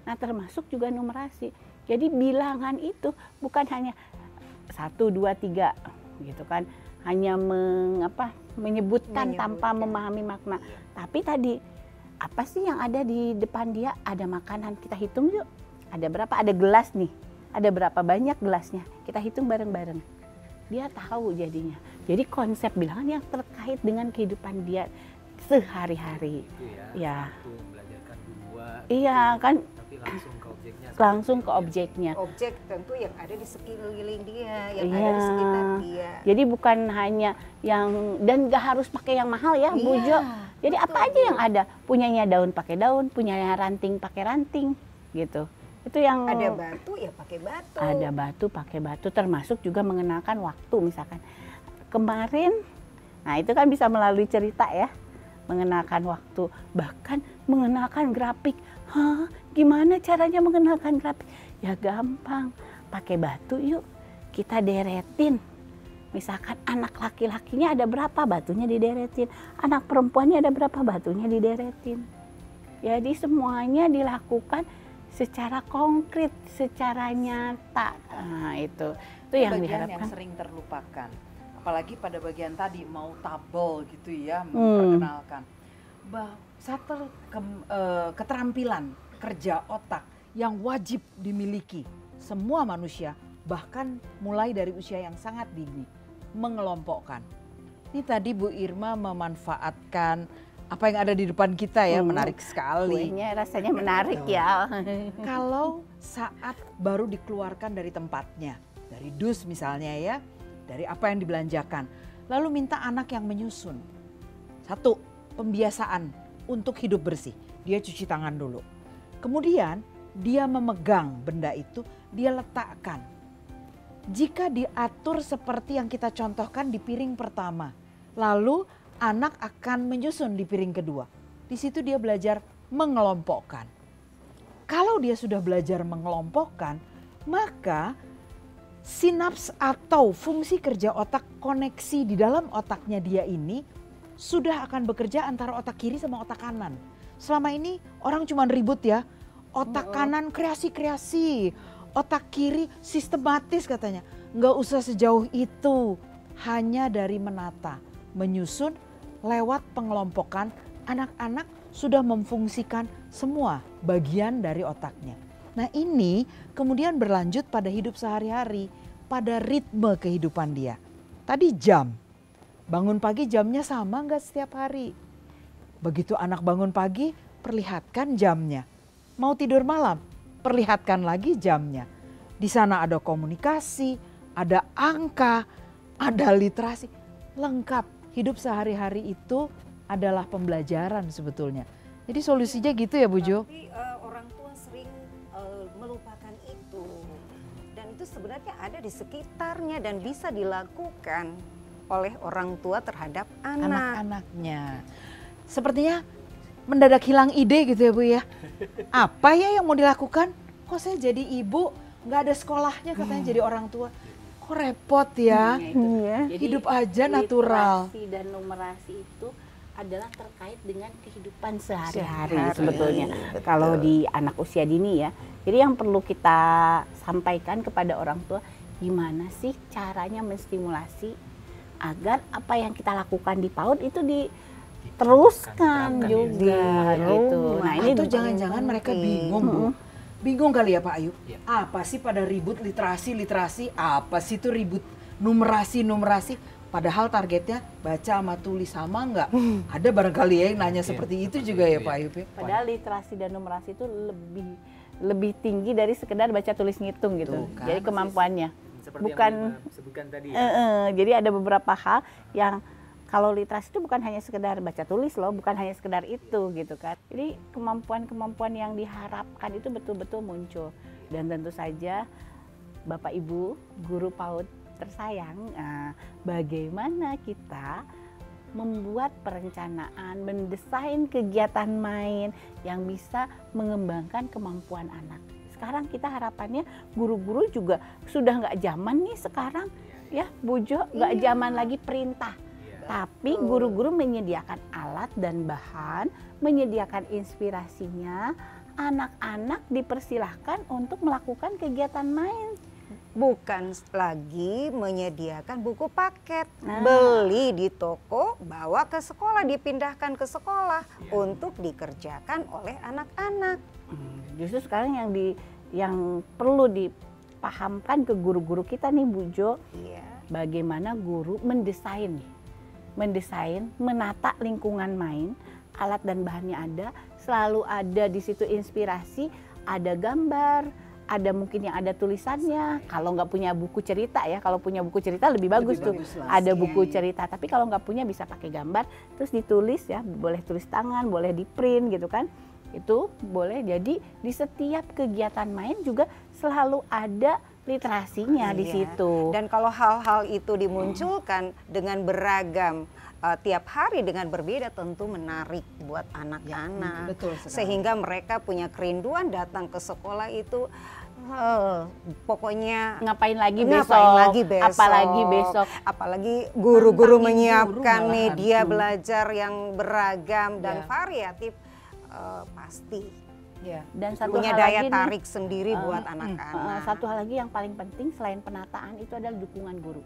Nah termasuk juga numerasi. Jadi bilangan itu bukan hanya 1, 2, 3 gitu kan, hanya menyebutkan tanpa memahami makna. Tapi tadi apa sih yang ada di depan dia? Ada makanan, kita hitung yuk. Ada berapa? Ada gelas nih. Ada berapa banyak gelasnya? Kita hitung bareng-bareng. Dia tahu jadinya. Jadi konsep bilangan yang terkait dengan kehidupan dia sehari-hari. Ya. Belajarkan dua. Iya kan. Tapi langsung ke objeknya. Langsung ke objeknya. Objek tentu yang ada di sekeliling dia, yang ada di sekitar dia. Jadi bukan hanya yang, dan gak harus pakai yang mahal ya Bu Jo. Jadi apa aja yang ada, punyanya daun pakai daun, punyanya ranting pakai ranting gitu. Itu yang ada batu ya pakai batu. Ada batu pakai batu, termasuk juga mengenalkan waktu misalkan. Kemarin, nah itu kan bisa melalui cerita ya, mengenalkan waktu, bahkan mengenalkan grafik. Hah, gimana caranya mengenalkan grafik? Ya gampang, pakai batu yuk, kita deretin. Misalkan anak laki-lakinya ada berapa batunya dideretin, anak perempuannya ada berapa batunya dideretin. Jadi semuanya dilakukan secara konkret, secara nyata. Nah, itu yang diharapkan. Yang sering terlupakan. Apalagi pada bagian tadi mau tabel gitu ya, memperkenalkan. Satu keterampilan kerja otak yang wajib dimiliki semua manusia, bahkan mulai dari usia yang sangat dini, mengelompokkan. Ini tadi Bu Irma memanfaatkan apa yang ada di depan kita ya, menarik sekali. Kuenya rasanya menarik ya. Kalau saat baru dikeluarkan dari tempatnya, dari dus misalnya ya, dari apa yang dibelanjakan, lalu minta anak yang menyusun. Satu, pembiasaan untuk hidup bersih. Dia cuci tangan dulu. Kemudian dia memegang benda itu, dia letakkan. Jika diatur seperti yang kita contohkan di piring pertama, lalu anak akan menyusun di piring kedua. Di situ dia belajar mengelompokkan. Kalau dia sudah belajar mengelompokkan, maka sinaps atau fungsi kerja otak, koneksi di dalam otaknya dia ini sudah akan bekerja antara otak kiri sama otak kanan. Selama ini orang cuma ribut ya, otak kanan kreasi-kreasi, otak kiri sistematis katanya. Nggak usah sejauh itu, hanya dari menata, menyusun lewat pengelompokan, anak-anak sudah memfungsikan semua bagian dari otaknya. Nah ini kemudian berlanjut pada hidup sehari-hari, pada ritme kehidupan dia. Tadi jam, bangun pagi jamnya sama nggak setiap hari? Begitu anak bangun pagi, perlihatkan jamnya. Mau tidur malam, perlihatkan lagi jamnya. Di sana ada komunikasi, ada angka, ada literasi, lengkap. Hidup sehari-hari itu adalah pembelajaran sebetulnya. Jadi solusinya gitu ya Bu Jo? Tapi orang tua sering melupakan itu. Dan itu sebenarnya ada di sekitarnya dan bisa dilakukan oleh orang tua terhadap Anak-anaknya. Sepertinya mendadak hilang ide gitu ya Bu ya. Apa ya yang mau dilakukan? Kok saya jadi ibu nggak ada sekolahnya katanya jadi orang tua. Kok repot ya. Jadi hidup aja natural. Literasi dan numerasi itu adalah terkait dengan kehidupan sehari-hari sebetulnya. Kalau di anak usia dini ya. Jadi yang perlu kita sampaikan kepada orang tua, gimana sih caranya menstimulasi agar apa yang kita lakukan di PAUD itu diteruskan juga gitu. Nah, ini Atau jangan-jangan mereka bingung Bu. Bingung kali ya Pak Ayu. Apa sih pada ribut literasi, apa sih itu ribut numerasi. Padahal targetnya baca sama tulis sama nggak? Ada barangkali ya yang nanya seperti itu juga ya Pak Ayub ya? Padahal literasi dan numerasi itu lebih tinggi dari sekedar baca tulis ngitung gitu. Tuh, kan. Jadi kemampuannya. Seperti Bukan yang disebutkan tadi ya. jadi ada beberapa hal yang kalau literasi itu bukan hanya sekedar baca tulis loh, bukan hanya sekedar itu gitu kan. Jadi kemampuan-kemampuan yang diharapkan itu betul-betul muncul. Dan tentu saja Bapak Ibu, guru PAUD tersayang, bagaimana kita membuat perencanaan, mendesain kegiatan main yang bisa mengembangkan kemampuan anak. Sekarang kita harapannya guru-guru juga sudah nggak zaman nih sekarang, ya Bu Jo, nggak zaman lagi perintah. Tapi guru-guru menyediakan alat dan bahan, menyediakan inspirasinya, anak-anak dipersilahkan untuk melakukan kegiatan main. Bukan lagi menyediakan buku paket, beli di toko, bawa ke sekolah, dipindahkan ke sekolah untuk dikerjakan oleh anak-anak. Justru sekarang yang perlu dipahamkan ke guru-guru kita nih Bu Jo, bagaimana guru mendesain, menata lingkungan main, alat dan bahannya ada, selalu ada di situ inspirasi, ada gambar, ada mungkin yang ada tulisannya. Kalau nggak punya buku cerita ya, kalau punya buku cerita lebih bagus tuh. Ada buku cerita, tapi kalau nggak punya bisa pakai gambar, terus ditulis ya, boleh tulis tangan, boleh di print gitu kan. Itu boleh. Jadi di setiap kegiatan main juga selalu ada literasinya di situ. Dan kalau hal-hal itu dimunculkan dengan beragam tiap hari dengan berbeda, tentu menarik buat anak-anak. Betul sekali. Sehingga mereka punya kerinduan datang ke sekolah itu. Pokoknya ngapain lagi besok, apalagi guru-guru menyiapkan media belajar yang beragam dan variatif, pasti dan satu punya hal daya lagi tarik sendiri buat anak-anak. Satu hal lagi yang paling penting selain penataan itu adalah dukungan guru.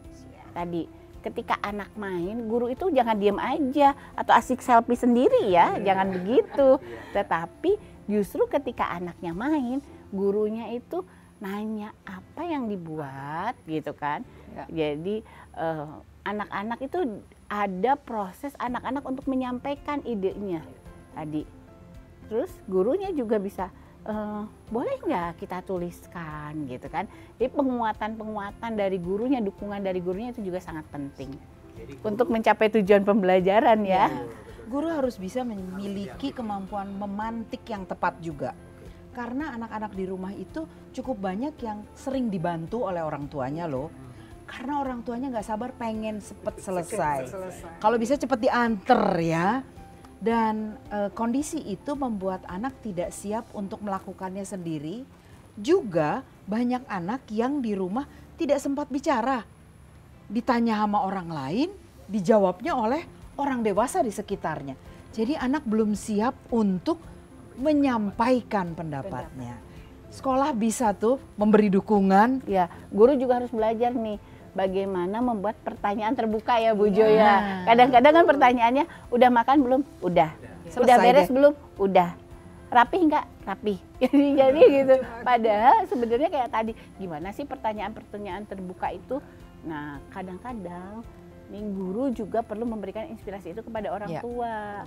Tadi ketika anak main, guru itu jangan diem aja atau asik selfie sendiri ya, jangan begitu. Tetapi justru ketika anaknya main, gurunya itu nanya apa yang dibuat gitu kan. Jadi anak-anak itu ada proses anak-anak untuk menyampaikan idenya tadi. Terus gurunya juga bisa boleh nggak kita tuliskan gitu kan. Jadi penguatan dari gurunya, dukungan dari gurunya itu juga sangat penting untuk mencapai tujuan pembelajaran ya. Guru harus bisa memiliki kemampuan memantik yang tepat juga. Karena anak-anak di rumah itu cukup banyak yang sering dibantu oleh orang tuanya loh. Karena orang tuanya nggak sabar pengen cepet selesai. Kalau bisa cepet dianter ya. Dan kondisi itu membuat anak tidak siap untuk melakukannya sendiri. Juga banyak anak yang di rumah tidak sempat bicara. Ditanya sama orang lain, dijawabnya oleh orang dewasa di sekitarnya. Jadi anak belum siap untuk menyampaikan pendapatnya. Sekolah bisa tuh memberi dukungan. Ya, guru juga harus belajar nih bagaimana membuat pertanyaan terbuka ya Bu Jo ya. Kadang-kadang kan pertanyaannya udah makan belum? Udah. Udah beres belum? Udah. Rapi enggak? Rapi. Jadi gitu. Padahal sebenarnya kayak tadi, gimana sih pertanyaan-pertanyaan terbuka itu? Nah, kadang-kadang nih guru juga perlu memberikan inspirasi itu kepada orang tua.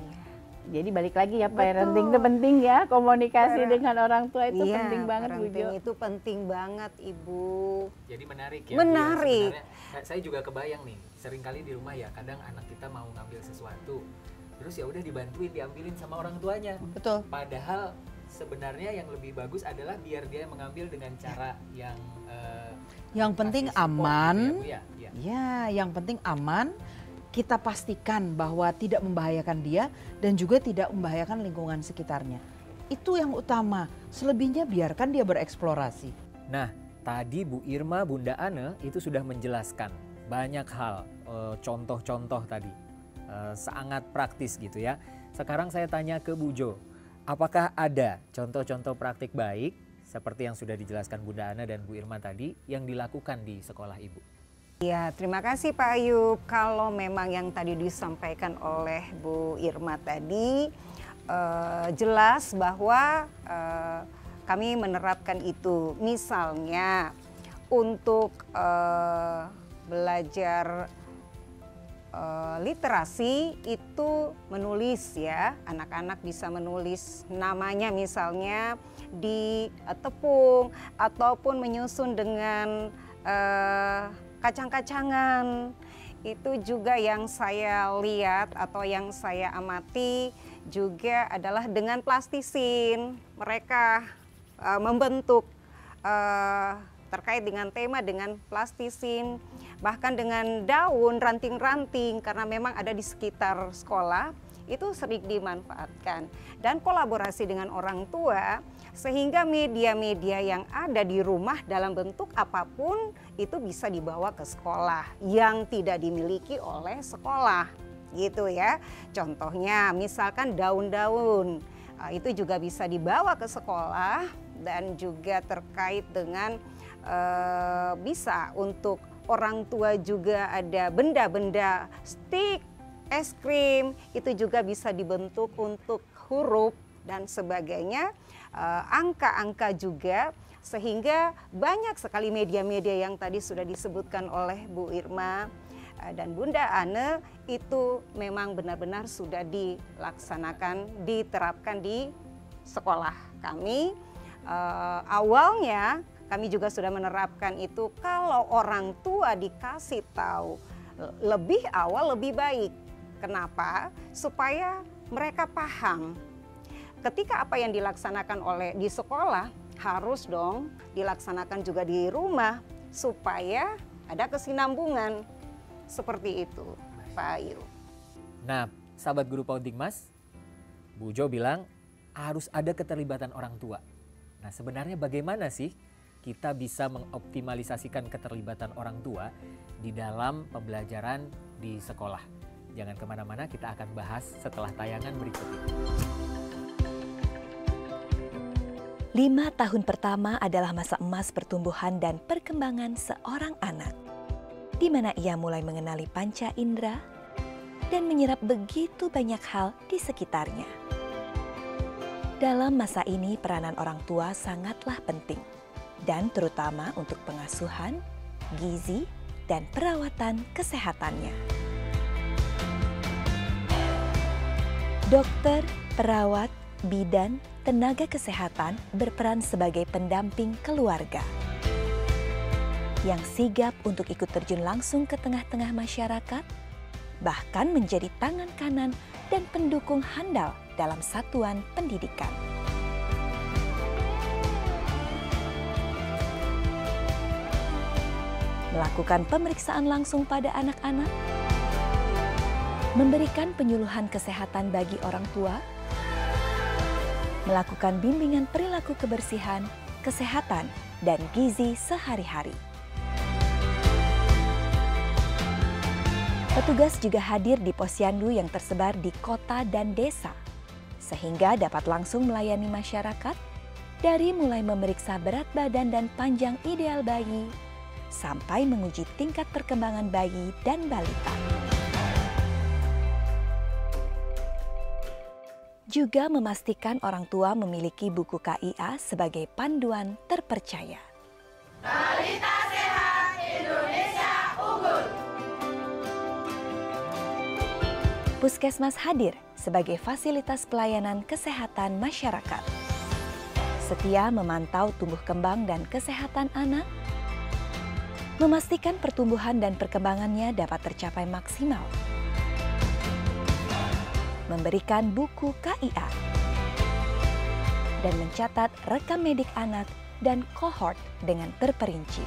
Jadi balik lagi ya, parenting itu penting ya, komunikasi dengan orang tua itu penting banget Bu Jo. Itu penting banget Ibu. Jadi menarik ya. Menarik. Saya juga kebayang nih, seringkali di rumah ya, kadang anak kita mau ngambil sesuatu, terus ya udah dibantuin, diambilin sama orang tuanya. Betul. Padahal sebenarnya yang lebih bagus adalah biar dia mengambil dengan cara yang penting aman. Gitu ya, Ya, yang penting aman. Kita pastikan bahwa tidak membahayakan dia dan juga tidak membahayakan lingkungan sekitarnya. Itu yang utama. Selebihnya biarkan dia bereksplorasi. Nah, tadi Bu Irma, Bunda Ane itu sudah menjelaskan banyak hal, contoh-contoh tadi, sangat praktis gitu ya. Sekarang saya tanya ke Bu Jo, apakah ada contoh-contoh praktik baik seperti yang sudah dijelaskan Bunda Ane dan Bu Irma tadi yang dilakukan di sekolah Ibu? Ya, terima kasih Pak Ayub. Kalau memang yang tadi disampaikan oleh Bu Irma tadi jelas bahwa kami menerapkan itu. Misalnya untuk belajar literasi itu menulis ya, anak-anak bisa menulis namanya misalnya di tepung ataupun menyusun dengan kacang-kacangan. Itu juga yang saya lihat atau yang saya amati juga adalah dengan plastisin. Mereka membentuk terkait dengan tema dengan plastisin, bahkan dengan daun, ranting-ranting, karena memang ada di sekitar sekolah, itu sering dimanfaatkan. Dan kolaborasi dengan orang tua, sehingga media-media yang ada di rumah dalam bentuk apapun, itu bisa dibawa ke sekolah yang tidak dimiliki oleh sekolah, gitu ya. Contohnya misalkan daun-daun, itu juga bisa dibawa ke sekolah, dan juga terkait dengan bisa untuk orang tua juga ada benda-benda stik, es krim, itu juga bisa dibentuk untuk huruf dan sebagainya, angka-angka juga, sehingga banyak sekali media-media yang tadi sudah disebutkan oleh Bu Irma dan Bunda Ane, itu memang benar-benar sudah dilaksanakan, diterapkan di sekolah kami. Awalnya kami juga sudah menerapkan itu, kalau orang tua dikasih tahu lebih awal lebih baik. Kenapa? Supaya mereka paham ketika apa yang dilaksanakan di sekolah harus dong dilaksanakan juga di rumah, supaya ada kesinambungan. Seperti itu, Pak Ayu. Nah, sahabat guru PAUD Digmas, Bu Jo bilang harus ada keterlibatan orang tua. Nah, sebenarnya bagaimana sih kita bisa mengoptimalisasikan keterlibatan orang tua di dalam pembelajaran di sekolah? Jangan kemana-mana, kita akan bahas setelah tayangan berikut ini. 5 tahun pertama adalah masa emas pertumbuhan dan perkembangan seorang anak, di mana ia mulai mengenali panca indera dan menyerap begitu banyak hal di sekitarnya. Dalam masa ini, peranan orang tua sangatlah penting, dan terutama untuk pengasuhan, gizi, dan perawatan kesehatannya. Dokter, perawat, bidan, tenaga kesehatan berperan sebagai pendamping keluarga yang sigap untuk ikut terjun langsung ke tengah-tengah masyarakat, bahkan menjadi tangan kanan dan pendukung handal dalam satuan pendidikan. Melakukan pemeriksaan langsung pada anak-anak, memberikan penyuluhan kesehatan bagi orang tua, melakukan bimbingan perilaku kebersihan, kesehatan, dan gizi sehari-hari. Petugas juga hadir di posyandu yang tersebar di kota dan desa, sehingga dapat langsung melayani masyarakat dari mulai memeriksa berat badan dan panjang ideal bayi, sampai menguji tingkat perkembangan bayi dan balita. Juga memastikan orang tua memiliki buku KIA sebagai panduan terpercaya. Balita sehat, Indonesia unggul. Puskesmas hadir sebagai fasilitas pelayanan kesehatan masyarakat. Setia memantau tumbuh kembang dan kesehatan anak, memastikan pertumbuhan dan perkembangannya dapat tercapai maksimal, memberikan buku KIA, dan mencatat rekam medik anak dan kohort dengan terperinci.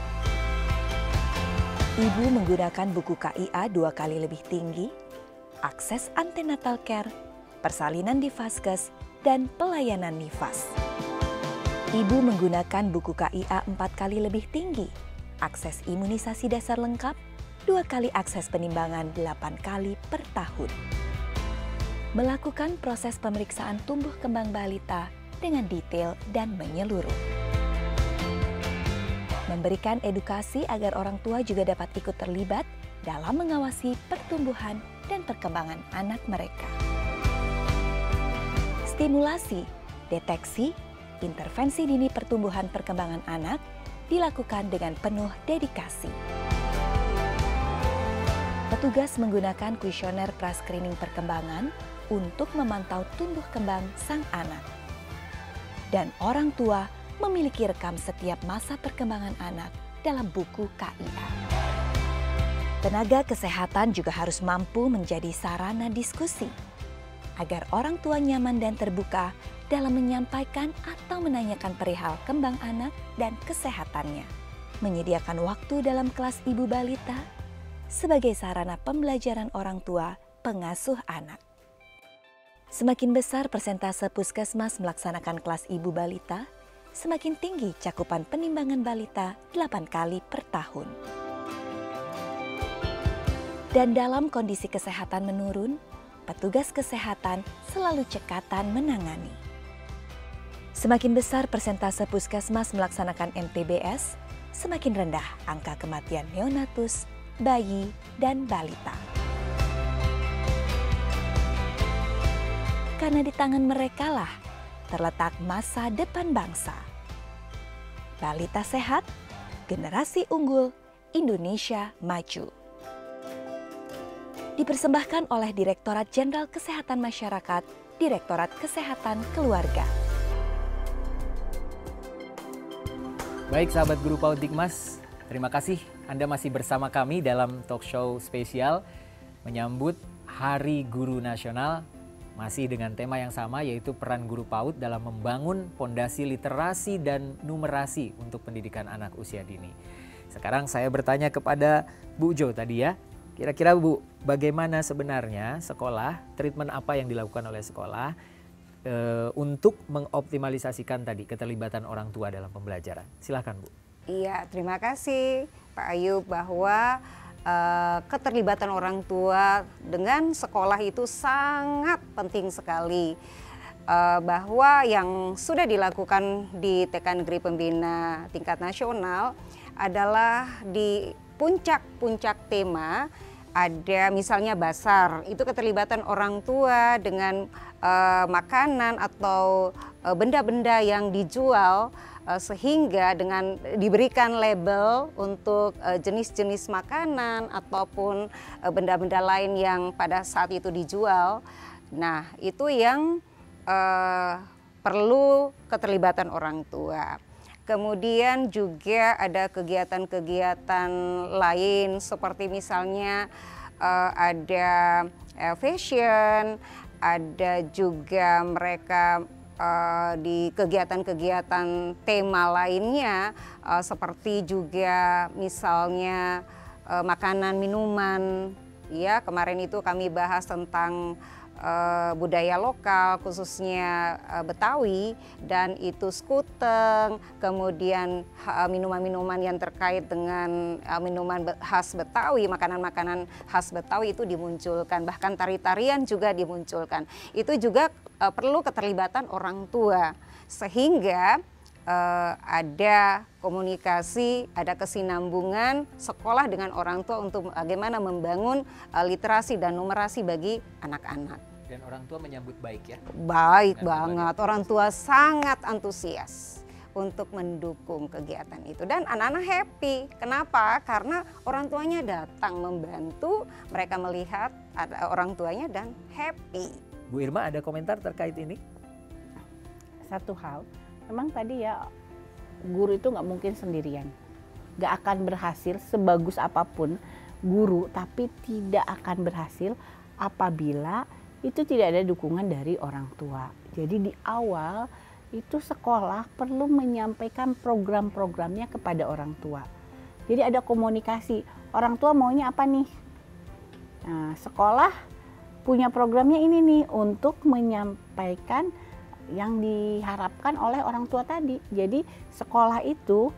Ibu menggunakan buku KIA 2 kali lebih tinggi, akses antenatal care, persalinan di Vaskes, dan pelayanan nifas. Ibu menggunakan buku KIA 4 kali lebih tinggi, akses imunisasi dasar lengkap, 2 kali akses penimbangan 8 kali per tahun. Melakukan proses pemeriksaan tumbuh kembang balita dengan detail dan menyeluruh. Memberikan edukasi agar orang tua juga dapat ikut terlibat dalam mengawasi pertumbuhan dan perkembangan anak mereka. Stimulasi, deteksi, intervensi dini pertumbuhan perkembangan anak dilakukan dengan penuh dedikasi. petugas menggunakan kuesioner pra-screening perkembangan untuk memantau tumbuh kembang sang anak. Dan orang tua memiliki rekam setiap masa perkembangan anak dalam buku KIA. Tenaga kesehatan juga harus mampu menjadi sarana diskusi agar orang tua nyaman dan terbuka dalam menyampaikan atau menanyakan perihal kembang anak dan kesehatannya. Menyediakan waktu dalam kelas ibu balita sebagai sarana pembelajaran orang tua pengasuh anak. Semakin besar persentase puskesmas melaksanakan kelas ibu balita, semakin tinggi cakupan penimbangan balita 8 kali per tahun. Dan dalam kondisi kesehatan menurun, petugas kesehatan selalu cekatan menangani. Semakin besar persentase puskesmas melaksanakan MTBS, semakin rendah angka kematian neonatus, bayi, dan balita. Karena di tangan mereka lah terletak masa depan bangsa. Balita sehat, generasi unggul, Indonesia maju. Dipersembahkan oleh Direktorat Jenderal Kesehatan Masyarakat, Direktorat Kesehatan Keluarga. Baik sahabat Guru PAUD Dikmas, terima kasih Anda masih bersama kami dalam talk show spesial menyambut Hari Guru Nasional. Masih dengan tema yang sama, yaitu peran guru PAUD dalam membangun pondasi literasi dan numerasi untuk pendidikan anak usia dini. Sekarang saya bertanya kepada Bu Jo tadi ya, kira-kira Bu, bagaimana sebenarnya sekolah, treatment apa yang dilakukan oleh sekolah untuk mengoptimalisasikan tadi keterlibatan orang tua dalam pembelajaran? Silahkan Bu. Iya, terima kasih Pak Ayub, bahwa keterlibatan orang tua dengan sekolah itu sangat penting sekali. Bahwa yang sudah dilakukan di TK Negeri Pembina tingkat nasional adalah di puncak-puncak tema ada misalnya basar, itu keterlibatan orang tua dengan makanan atau benda-benda yang dijual, sehingga dengan diberikan label untuk jenis-jenis makanan ataupun benda-benda lain yang pada saat itu dijual. Nah, itu yang perlu keterlibatan orang tua. Kemudian juga ada kegiatan-kegiatan lain seperti misalnya ada fashion, ada juga mereka di kegiatan-kegiatan tema lainnya seperti juga misalnya makanan minuman, ya kemarin itu kami bahas tentang budaya lokal khususnya Betawi, dan itu skuteng, kemudian minuman-minuman yang terkait dengan minuman khas Betawi, makanan-makanan khas Betawi itu dimunculkan, bahkan tari-tarian juga dimunculkan. Itu juga perlu keterlibatan orang tua sehingga ada komunikasi, ada kesinambungan sekolah dengan orang tua untuk bagaimana membangun literasi dan numerasi bagi anak-anak. Dan orang tua menyambut baik ya? Baik banget, orang tua sangat antusias untuk mendukung kegiatan itu. Dan anak-anak happy, kenapa? Karena orang tuanya datang membantu, mereka melihat ada orang tuanya dan happy. Bu Irma ada komentar terkait ini? Satu hal, memang tadi ya guru itu nggak mungkin sendirian, nggak akan berhasil sebagus apapun guru, tapi tidak akan berhasil apabila itu tidak ada dukungan dari orang tua. Jadi di awal itu sekolah perlu menyampaikan program-programnya kepada orang tua. Jadi ada komunikasi, orang tua maunya apa nih? Nah, sekolah punya programnya ini nih untuk menyampaikan yang diharapkan oleh orang tua tadi. Jadi sekolah itu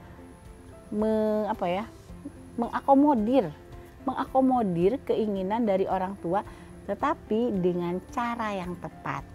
mengakomodir keinginan dari orang tua, tetapi dengan cara yang tepat,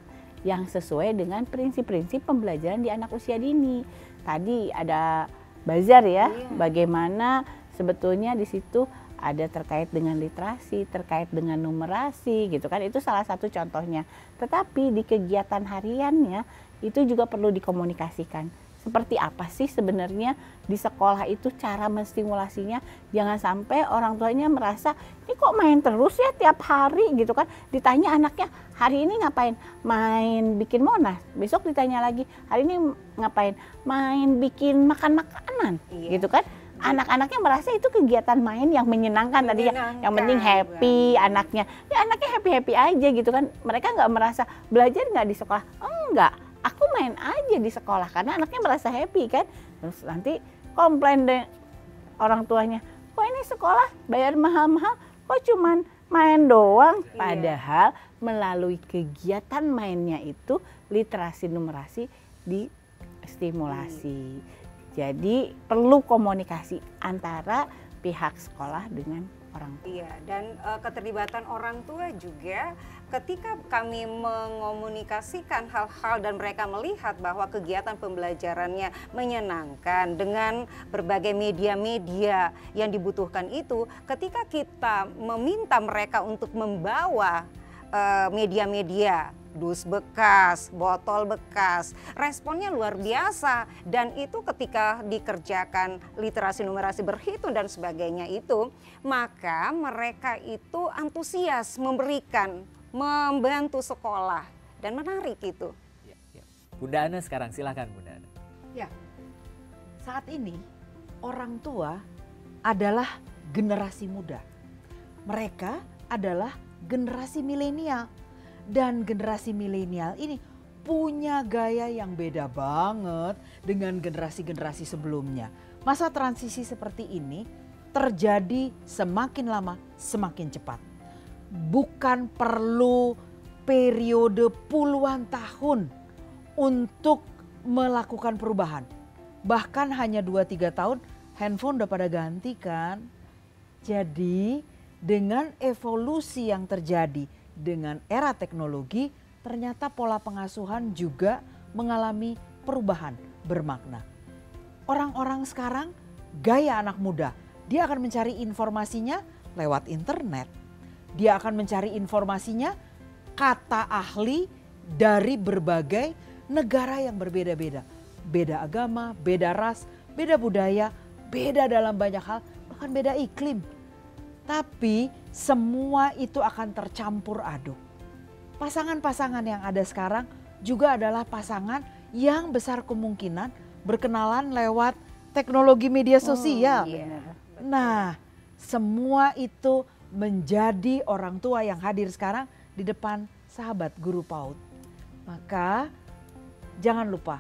yang sesuai dengan prinsip-prinsip pembelajaran di anak usia dini. Tadi ada bazar ya, bagaimana sebetulnya di situ ada terkait dengan literasi, terkait dengan numerasi gitu kan, itu salah satu contohnya. Tetapi di kegiatan hariannya itu juga perlu dikomunikasikan seperti apa sih sebenarnya di sekolah itu cara menstimulasinya. Jangan sampai orang tuanya merasa ini kok main terus ya tiap hari gitu kan. Ditanya anaknya hari ini ngapain? Main bikin Monas. Besok ditanya lagi hari ini ngapain? Main bikin makan makanan gitu kan. Anak-anaknya merasa itu kegiatan main yang menyenangkan tadi ya, yang penting happy anaknya. Ya anaknya happy-happy aja gitu kan. Mereka nggak merasa belajar nggak di sekolah. Enggak, aku main aja di sekolah karena anaknya merasa happy kan. Terus nanti komplain deh orang tuanya, kok ini sekolah bayar mahal-mahal, kok cuman main doang. Padahal melalui kegiatan mainnya itu literasi numerasi distimulasi. Jadi perlu komunikasi antara pihak sekolah dengan orang tua. Iya, dan keterlibatan orang tua juga ketika kami mengomunikasikan hal-hal dan mereka melihat bahwa kegiatan pembelajarannya menyenangkan dengan berbagai media-media yang dibutuhkan itu, ketika kita meminta mereka untuk membawa media-media, dus bekas, botol bekas, responnya luar biasa. Dan itu ketika dikerjakan literasi numerasi berhitung dan sebagainya itu, maka mereka itu antusias memberikan, membantu sekolah dan menarik itu. Bunda Ana sekarang, silakan Bunda Ana. Ya, saat ini orang tua adalah generasi muda. Mereka adalah generasi milenial. Dan generasi milenial ini punya gaya yang beda banget dengan generasi-generasi sebelumnya. Masa transisi seperti ini terjadi semakin lama semakin cepat. Bukan perlu periode puluhan tahun untuk melakukan perubahan. Bahkan hanya 2-3 tahun handphone udah pada ganti kan. Jadi dengan evolusi yang terjadi dengan era teknologi, ternyata pola pengasuhan juga mengalami perubahan bermakna. Orang-orang sekarang gaya anak muda, dia akan mencari informasinya lewat internet. Dia akan mencari informasinya kata ahli dari berbagai negara yang berbeda-beda. Beda agama, beda ras, beda budaya, beda dalam banyak hal, bahkan beda iklim. Tapi semua itu akan tercampur aduk. Pasangan-pasangan yang ada sekarang juga adalah pasangan yang besar kemungkinan berkenalan lewat teknologi media sosial. Nah, semua itu menjadi orang tua yang hadir sekarang di depan sahabat guru PAUD. Maka jangan lupa,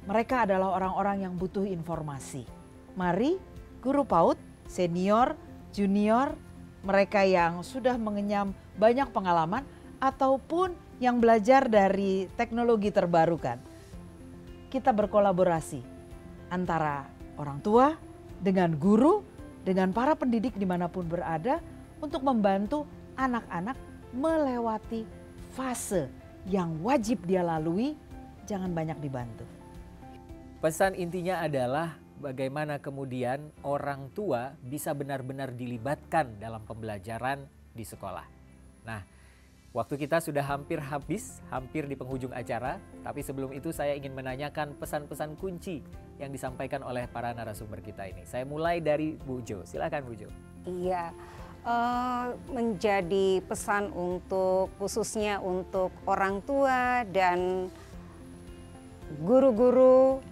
mereka adalah orang-orang yang butuh informasi. Mari guru PAUD, senior, junior, mereka yang sudah mengenyam banyak pengalaman ataupun yang belajar dari teknologi terbarukan. Kita berkolaborasi antara orang tua dengan guru, dengan para pendidik dimanapun berada untuk membantu anak-anak melewati fase yang wajib dia lalui, jangan banyak dibantu. Pesan intinya adalah bagaimana kemudian orang tua bisa benar-benar dilibatkan dalam pembelajaran di sekolah. Nah, waktu kita sudah hampir habis, hampir di penghujung acara. Tapi sebelum itu saya ingin menanyakan pesan-pesan kunci yang disampaikan oleh para narasumber kita ini. Saya mulai dari Bu Jo, silakan Bu Jo. Iya, menjadi pesan untuk khususnya untuk orang tua dan guru-guru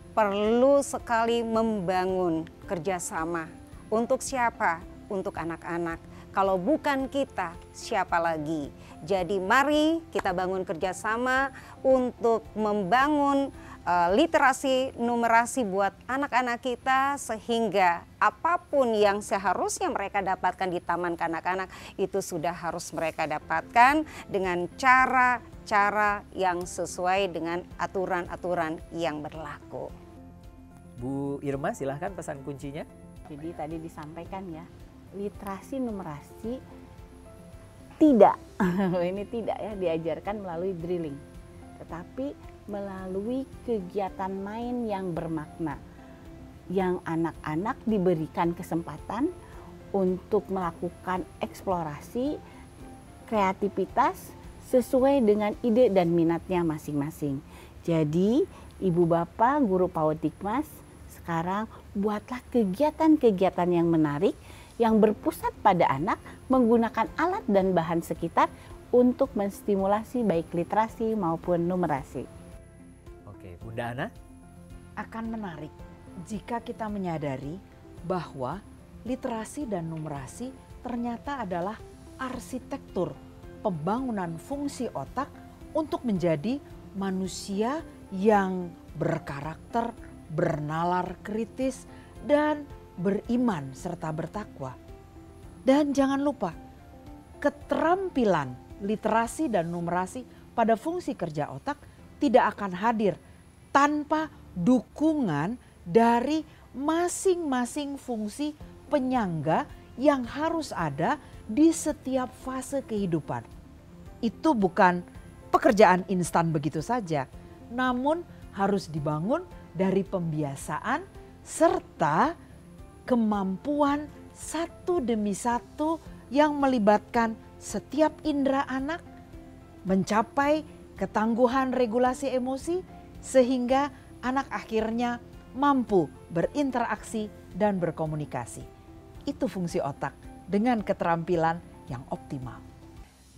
perlu sekali membangun kerjasama. Untuk siapa? Untuk anak-anak. Kalau bukan kita, siapa lagi? Jadi mari kita bangun kerjasama untuk membangun literasi numerasi buat anak-anak kita, sehingga apapun yang seharusnya mereka dapatkan di taman kanak-kanak itu sudah harus mereka dapatkan dengan cara yang sesuai dengan aturan-aturan yang berlaku. Bu Irma, silahkan pesan kuncinya. Jadi tadi disampaikan ya, literasi numerasi tidak, ini tidak ya diajarkan melalui drilling, tetapi melalui kegiatan main yang bermakna, yang anak-anak diberikan kesempatan untuk melakukan eksplorasi, kreativitas sesuai dengan ide dan minatnya masing-masing. Jadi Ibu bapak guru PAUD Dikmas, sekarang buatlah kegiatan-kegiatan yang menarik yang berpusat pada anak menggunakan alat dan bahan sekitar untuk menstimulasi baik literasi maupun numerasi. Oke, Bunda Ana? Akan menarik jika kita menyadari bahwa literasi dan numerasi ternyata adalah arsitektur pembangunan fungsi otak untuk menjadi manusia yang berkarakter, bernalar kritis, dan beriman serta bertakwa. Dan jangan lupa, keterampilan literasi dan numerasi pada fungsi kerja otak tidak akan hadir tanpa dukungan dari masing-masing fungsi penyangga yang harus ada di setiap fase kehidupan. Itu bukan pekerjaan instan begitu saja, namun harus dibangun dari pembiasaan serta kemampuan satu demi satu yang melibatkan setiap indera anak mencapai ketangguhan regulasi emosi sehingga anak akhirnya mampu berinteraksi dan berkomunikasi. Itu fungsi otak dengan keterampilan yang optimal.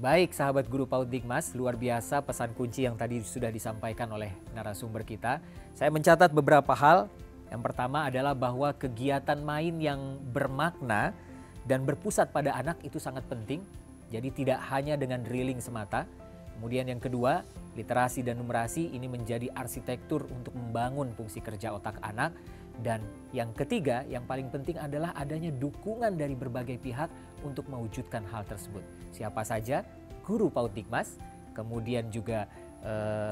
Baik sahabat guru PAUD Dikmas, luar biasa pesan kunci yang tadi sudah disampaikan oleh narasumber kita. Saya mencatat beberapa hal. Yang pertama adalah bahwa kegiatan main yang bermakna dan berpusat pada anak itu sangat penting. Jadi tidak hanya dengan drilling semata. Kemudian yang kedua, literasi dan numerasi ini menjadi arsitektur untuk membangun fungsi kerja otak anak. Dan yang ketiga, yang paling penting adalah adanya dukungan dari berbagai pihak untuk mewujudkan hal tersebut. Siapa saja? Guru PAUD Dikmas, kemudian juga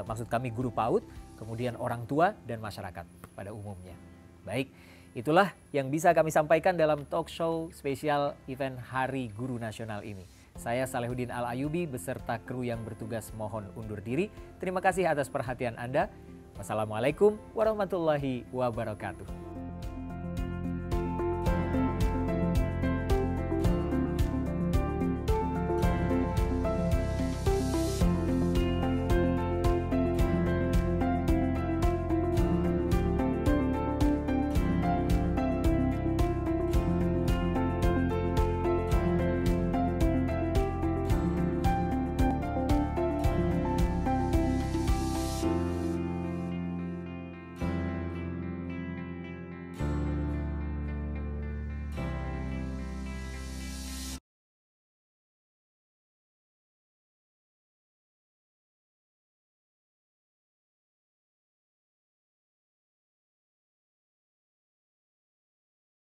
maksud kami guru PAUD, kemudian orang tua dan masyarakat pada umumnya. Baik, itulah yang bisa kami sampaikan dalam talk show spesial event Hari Guru Nasional ini. Saya Salehuddin Al-Ayubi beserta kru yang bertugas mohon undur diri. Terima kasih atas perhatian Anda. Wassalamualaikum warahmatullahi wabarakatuh.